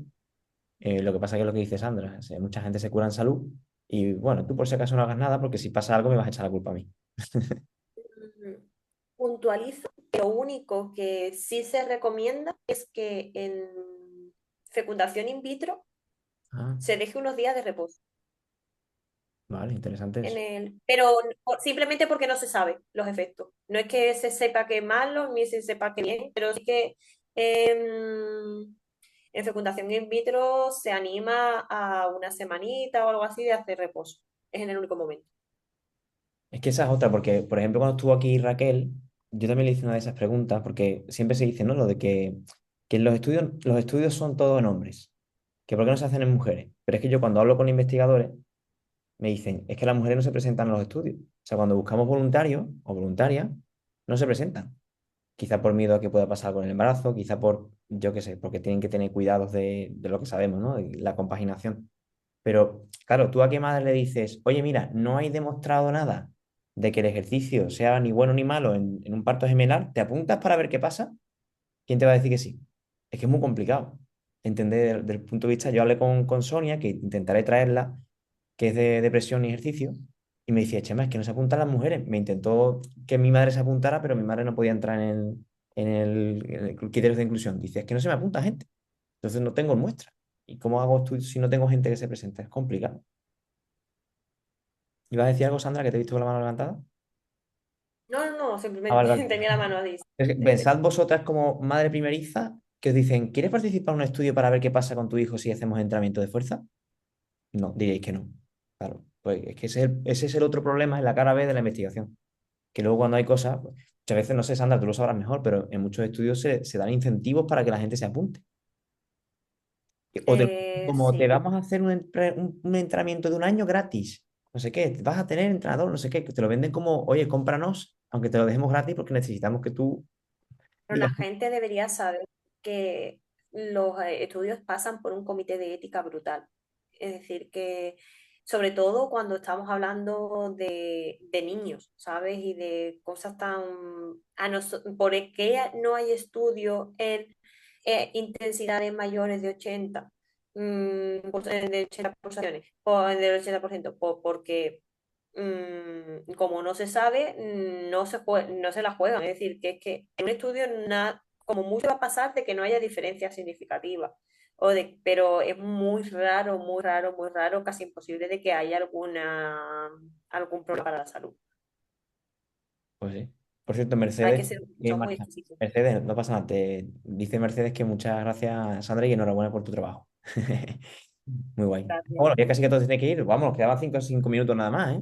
[SPEAKER 1] Lo que pasa que es lo que dice Sandra, o sea, mucha gente se cura en salud y bueno, tú por si acaso no hagas nada porque si pasa algo me vas a echar la culpa a mí.
[SPEAKER 2] Mm, Puntualizo que lo único que sí se recomienda es que en fecundación in vitro
[SPEAKER 1] Ah,
[SPEAKER 2] se deje unos días de reposo.
[SPEAKER 1] vale, interesante eso.
[SPEAKER 2] Pero simplemente porque no se sabe los efectos. No es que se sepa que es malo ni se sepa que bien, pero sí que en fecundación in vitro se anima a una semanita o algo así de hacer reposo. Es en el único momento.
[SPEAKER 1] Es que esa es otra, porque por ejemplo cuando estuvo aquí Raquel, yo también le hice una de esas preguntas, porque siempre se dice, ¿no? Lo de que los estudios son todos en hombres, que por qué no se hacen en mujeres. Pero es que yo cuando hablo con investigadores me dicen, es que las mujeres no se presentan a los estudios. O sea, cuando buscamos voluntarios o voluntarias, no se presentan. Quizá por miedo a que pueda pasar con el embarazo, quizá por, yo qué sé, porque tienen que tener cuidados de lo que sabemos, ¿no? De la compaginación. Pero, claro, tú a qué madre le dices, oye, mira, no hay demostrado nada de que el ejercicio sea ni bueno ni malo en un parto gemelar, ¿te apuntas para ver qué pasa? ¿Quién te va a decir que sí? Es que es muy complicado entender del punto de vista. Yo hablé con Sonia, que intentaré traerla, que es de depresión y ejercicio, y me decía, Chema, es que no se apuntan las mujeres. Me intentó que mi madre se apuntara, pero mi madre no podía entrar en el criterio de inclusión. Dice, es que no se me apunta gente. Entonces no tengo muestra. ¿Y cómo hago estudios si no tengo gente que se presente? Es complicado. ¿Ibas a decir algo, Sandra, que te he visto con la mano levantada?
[SPEAKER 2] No, no, no,
[SPEAKER 1] Ah,
[SPEAKER 2] simplemente
[SPEAKER 1] vale, vale.
[SPEAKER 2] tenía la mano así.
[SPEAKER 1] Es que pensad vosotras como madre primeriza que os dicen, ¿quieres participar en un estudio para ver qué pasa con tu hijo si hacemos entrenamiento de fuerza? No, diréis que no. Claro, pues es que ese es el otro problema en la cara B de la investigación. Que luego cuando hay cosas, pues, muchas veces, no sé, Sandra, tú lo sabrás mejor, pero en muchos estudios se dan incentivos para que la gente se apunte. O como te
[SPEAKER 2] Sí.
[SPEAKER 1] vamos a hacer un entrenamiento de un año gratis, no sé qué, vas a tener entrenador, no sé qué, que te lo venden como, oye, cómpranos, aunque te lo dejemos gratis porque necesitamos que tú
[SPEAKER 2] Pero la
[SPEAKER 1] digas,
[SPEAKER 2] gente debería saber que los estudios pasan por un comité de ética brutal. Es decir, que sobre todo cuando estamos hablando de niños, ¿sabes? Y de cosas tan... ¿Por qué no hay estudios en intensidades mayores de 80? De 80 pulsaciones, o del 80%, porque como no se sabe, no se la juegan. Es decir, que es que en un estudio como mucho va a pasar de que no haya diferencias significativas. Pero es muy raro, muy raro, muy raro, casi imposible de que haya algún problema para la salud.
[SPEAKER 1] pues sí. Por cierto,
[SPEAKER 2] Hay que
[SPEAKER 1] Mercedes,
[SPEAKER 2] ser,
[SPEAKER 1] ¿qué
[SPEAKER 2] son muy
[SPEAKER 1] marcha?
[SPEAKER 2] exquisitos.
[SPEAKER 1] Mercedes, no pasa nada, te dice Mercedes que muchas gracias, Sandra, y enhorabuena por tu trabajo. Muy guay.
[SPEAKER 2] Gracias.
[SPEAKER 1] Bueno, ya casi que todos tienen que ir, vamos, nos quedaban 5 minutos nada más, ¿eh?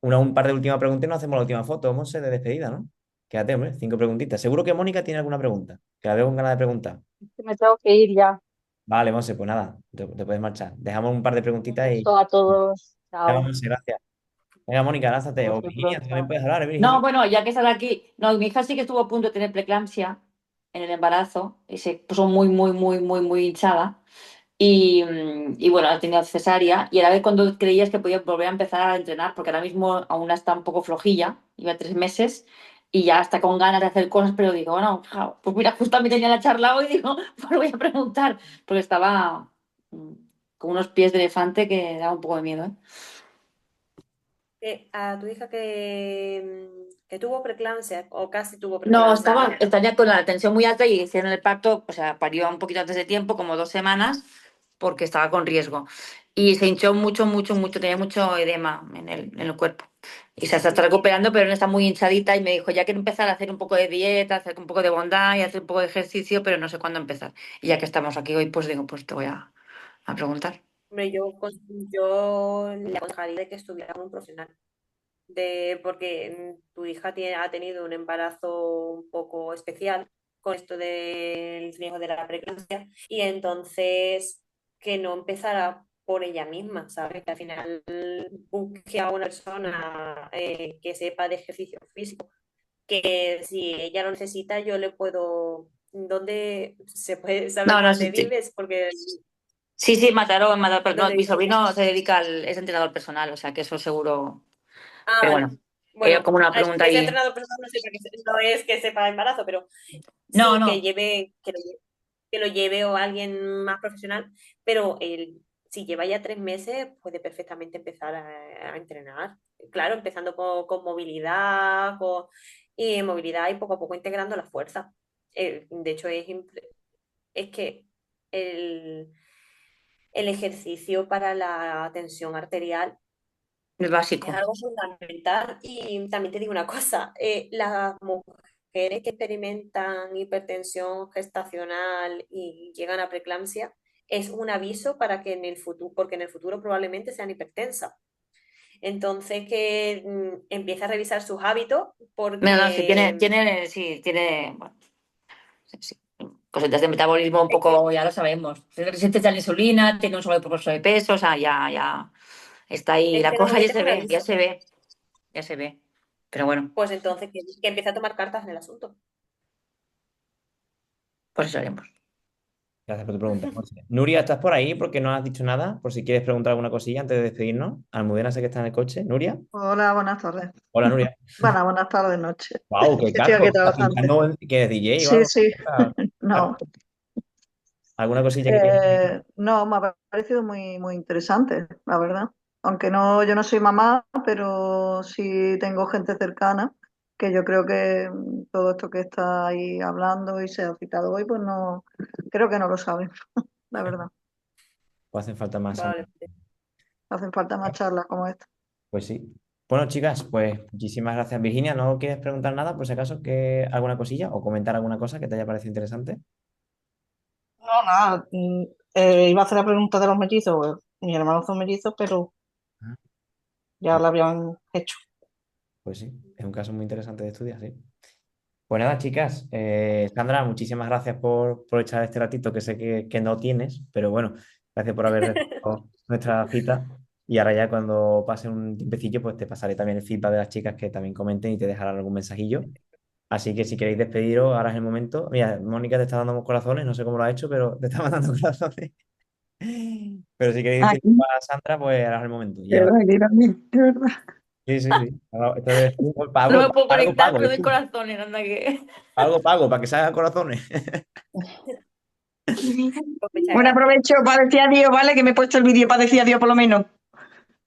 [SPEAKER 1] Un par de últimas preguntas y nos hacemos la última foto, Monse, de despedida, ¿no? Quédate, hombre, 5 preguntitas. Seguro que Mónica tiene alguna pregunta, que la veo con ganas de preguntar.
[SPEAKER 5] Que me tengo que ir ya.
[SPEAKER 1] Vale, Monse, pues nada, te puedes marchar. Dejamos un par de
[SPEAKER 5] Un
[SPEAKER 1] preguntitas y
[SPEAKER 5] beso a todos.
[SPEAKER 1] ya vamos,
[SPEAKER 5] Chao.
[SPEAKER 1] Monse, gracias. Venga, Mónica,
[SPEAKER 5] A
[SPEAKER 1] lánzate. O
[SPEAKER 5] vosotros.
[SPEAKER 1] Virginia, tú también
[SPEAKER 5] Chao.
[SPEAKER 1] puedes hablar, ¿eh,
[SPEAKER 3] No,
[SPEAKER 1] Virginia?
[SPEAKER 3] bueno, ya que estás aquí, no, mi hija sí que estuvo a punto de tener preeclampsia en el embarazo y se puso muy, muy, muy, muy, muy hinchada. Y bueno, ha tenido cesárea y a la vez cuando creías que podía volver a empezar a entrenar, porque ahora mismo aún está un poco flojilla, iba 3 meses y ya está con ganas de hacer cosas, pero digo, bueno, pues mira, justo a mí tenía la charla hoy, digo, pues voy a preguntar, porque estaba mm, con unos pies de elefante que daba un poco de miedo, ¿eh?
[SPEAKER 2] A tu hija que tuvo preeclampsia o casi tuvo
[SPEAKER 3] No,
[SPEAKER 2] preeclampsia,
[SPEAKER 3] estaría con la tensión muy alta y hicieron el parto, o sea, parió un poquito antes de tiempo, como 2 semanas, porque estaba con riesgo. Y se hinchó mucho, mucho, mucho, tenía mucho edema en el cuerpo. Y se está
[SPEAKER 2] sí.
[SPEAKER 3] recuperando, pero no está muy hinchadita y me dijo, ya quiero empezar a hacer un poco de dieta, hacer un poco de bondad y hacer un poco de ejercicio, pero no sé cuándo empezar. Y ya que estamos aquí hoy, pues digo, pues te voy a preguntar.
[SPEAKER 2] Hombre, yo le aconsejaría que estuviera con un profesional. Porque tu hija ha tenido un embarazo un poco especial con esto del riesgo de la preeclampsia y entonces que no empezara por ella misma, ¿sabes? Que al final busque a una persona que sepa de ejercicio físico, que si ella lo necesita yo le puedo... ¿Dónde se puede saber
[SPEAKER 3] No, no,
[SPEAKER 2] dónde
[SPEAKER 3] sí, sí,
[SPEAKER 2] vives? Porque
[SPEAKER 3] sí, sí, Mataró, Mataró, pero no,
[SPEAKER 2] ¿dónde
[SPEAKER 3] mi
[SPEAKER 2] vives?
[SPEAKER 3] sobrino se dedica es entrenador personal, o sea que eso seguro.
[SPEAKER 2] Ah,
[SPEAKER 3] Pero
[SPEAKER 2] vale.
[SPEAKER 3] bueno.
[SPEAKER 2] Bueno,
[SPEAKER 3] como una
[SPEAKER 2] que
[SPEAKER 3] pregunta
[SPEAKER 2] sea
[SPEAKER 3] ahí.
[SPEAKER 2] entrenador personal no sé, porque no es que sepa embarazo, pero
[SPEAKER 3] No,
[SPEAKER 2] sí
[SPEAKER 3] no.
[SPEAKER 2] que lo lleve o alguien más profesional, pero si lleva ya 3 meses, puede perfectamente empezar a entrenar. Claro, empezando con movilidad, y en movilidad y poco a poco integrando la fuerza. De hecho, es que el, el ejercicio para la tensión arterial
[SPEAKER 3] Es
[SPEAKER 2] es
[SPEAKER 3] básico.
[SPEAKER 2] algo fundamental. Y también te digo una cosa, las mujeres que experimentan hipertensión gestacional y llegan a preeclampsia es un aviso para que en el futuro, porque en el futuro probablemente sean hipertensas. Entonces que empiece a revisar sus hábitos
[SPEAKER 3] No, no, sí,
[SPEAKER 2] porque
[SPEAKER 3] sí, tiene, bueno, sí, sí. Cositas de metabolismo un
[SPEAKER 2] es que,
[SPEAKER 3] poco, ya lo sabemos. Resistente a la insulina, tiene un sobreproceso de peso, o sea, ya está ahí.
[SPEAKER 2] es
[SPEAKER 3] La
[SPEAKER 2] que
[SPEAKER 3] cosa ya
[SPEAKER 2] normalmente es
[SPEAKER 3] se
[SPEAKER 2] un
[SPEAKER 3] ve, ya
[SPEAKER 2] aviso.
[SPEAKER 3] se ve, ya se ve. Pero bueno,
[SPEAKER 2] Pues entonces que empiece a tomar cartas en el asunto.
[SPEAKER 3] pues eso haremos.
[SPEAKER 1] Gracias por tu pregunta, José. Nuria, ¿estás por ahí? Porque no has dicho nada. Por si quieres preguntar alguna cosilla antes de despedirnos. Almudena sé que está en el coche. Nuria.
[SPEAKER 8] Hola, buenas tardes.
[SPEAKER 1] Hola, Nuria.
[SPEAKER 8] Bueno, buenas tardes, noche.
[SPEAKER 1] Wow, qué
[SPEAKER 8] Estoy aquí
[SPEAKER 1] capo. ¿Estás
[SPEAKER 8] trabajando.
[SPEAKER 1] pintando que es DJ o
[SPEAKER 8] Sí,
[SPEAKER 1] algo?
[SPEAKER 8] sí,
[SPEAKER 1] Ah,
[SPEAKER 8] no.
[SPEAKER 1] ¿alguna cosilla que quieras decir?
[SPEAKER 8] No, me ha parecido muy, muy interesante, la verdad. Aunque no, yo no soy mamá, pero sí tengo gente cercana que yo creo que todo esto que está ahí hablando y se ha citado hoy, pues no, creo que no lo saben, la verdad.
[SPEAKER 1] ¿O hacen falta más?
[SPEAKER 2] Vale.
[SPEAKER 8] Hacen falta más charlas como esta.
[SPEAKER 1] Pues sí. Bueno, chicas, pues muchísimas gracias. Virginia, ¿no quieres preguntar nada, por si acaso, que alguna cosilla o comentar alguna cosa que te haya parecido interesante?
[SPEAKER 8] No, nada. Iba a hacer la pregunta de los mellizos. Pues, mis hermanos son mellizos, pero
[SPEAKER 1] Ah,
[SPEAKER 8] ya la habían hecho.
[SPEAKER 1] pues sí, es un caso muy interesante de estudiar, sí. Pues nada, chicas, Sandra, muchísimas gracias por echar este ratito que sé que no tienes, pero bueno, gracias por haber dejado nuestra cita. Y ahora ya cuando pase un tiempecillo, pues te pasaré también el feedback de las chicas que también comenten y te dejarán algún mensajillo. Así que si queréis despediros, ahora es el momento. Mira, Mónica te está dando corazones, no sé cómo lo ha hecho, pero te está mandando corazones. Pero si queréis decir
[SPEAKER 8] Aquí,
[SPEAKER 1] a Sandra, pues ahora es el momento. Y
[SPEAKER 8] de
[SPEAKER 1] ahora,
[SPEAKER 8] verdad, aquí también, de verdad.
[SPEAKER 1] sí, sí, sí. Esto debe ser
[SPEAKER 3] No
[SPEAKER 1] pago,
[SPEAKER 3] me puedo
[SPEAKER 1] algo
[SPEAKER 3] conectar,
[SPEAKER 1] pago,
[SPEAKER 3] pero doy
[SPEAKER 1] disculpa.
[SPEAKER 3] corazones, anda que.
[SPEAKER 1] Algo pago para que se hagan corazones.
[SPEAKER 2] Pues muchas
[SPEAKER 4] Bueno,
[SPEAKER 2] gracias.
[SPEAKER 4] aprovecho para decir adiós, ¿vale? Que me he puesto el vídeo para decir adiós por lo menos.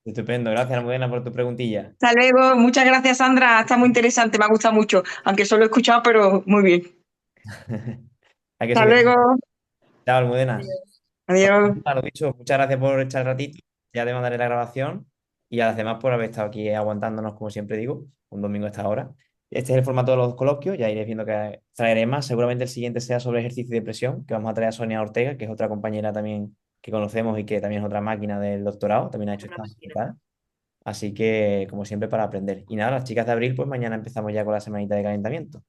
[SPEAKER 1] Estupendo, gracias, Almudena, por tu preguntilla.
[SPEAKER 4] Hasta luego. Muchas gracias, Sandra. Está muy interesante, me ha gustado mucho. Aunque solo he escuchado, pero muy bien.
[SPEAKER 1] Hay que
[SPEAKER 4] Hasta
[SPEAKER 1] seguir.
[SPEAKER 4] luego.
[SPEAKER 1] Chao, Almudena. Pues,
[SPEAKER 4] Adiós.
[SPEAKER 1] nada, lo dicho, muchas gracias por echar el ratito. Ya te mandaré la grabación y a las demás por haber estado aquí aguantándonos, como siempre digo, un domingo a esta hora. Este es el formato de los coloquios, ya iréis viendo que traeré más. Seguramente el siguiente sea sobre ejercicio de presión, que vamos a traer a Sonia Ortega, que es otra compañera también que conocemos y que también es otra máquina del doctorado, también ha hecho
[SPEAKER 2] Una
[SPEAKER 1] esta.
[SPEAKER 2] máquina.
[SPEAKER 1] Así que, como siempre, para aprender. Y nada, las chicas de abril, pues mañana empezamos ya con la semanita de calentamiento.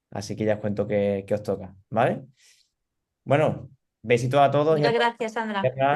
[SPEAKER 1] Así que ya os cuento qué os toca, ¿vale? Bueno, besitos a todos y
[SPEAKER 3] Muchas gracias, Sandra.
[SPEAKER 1] hasta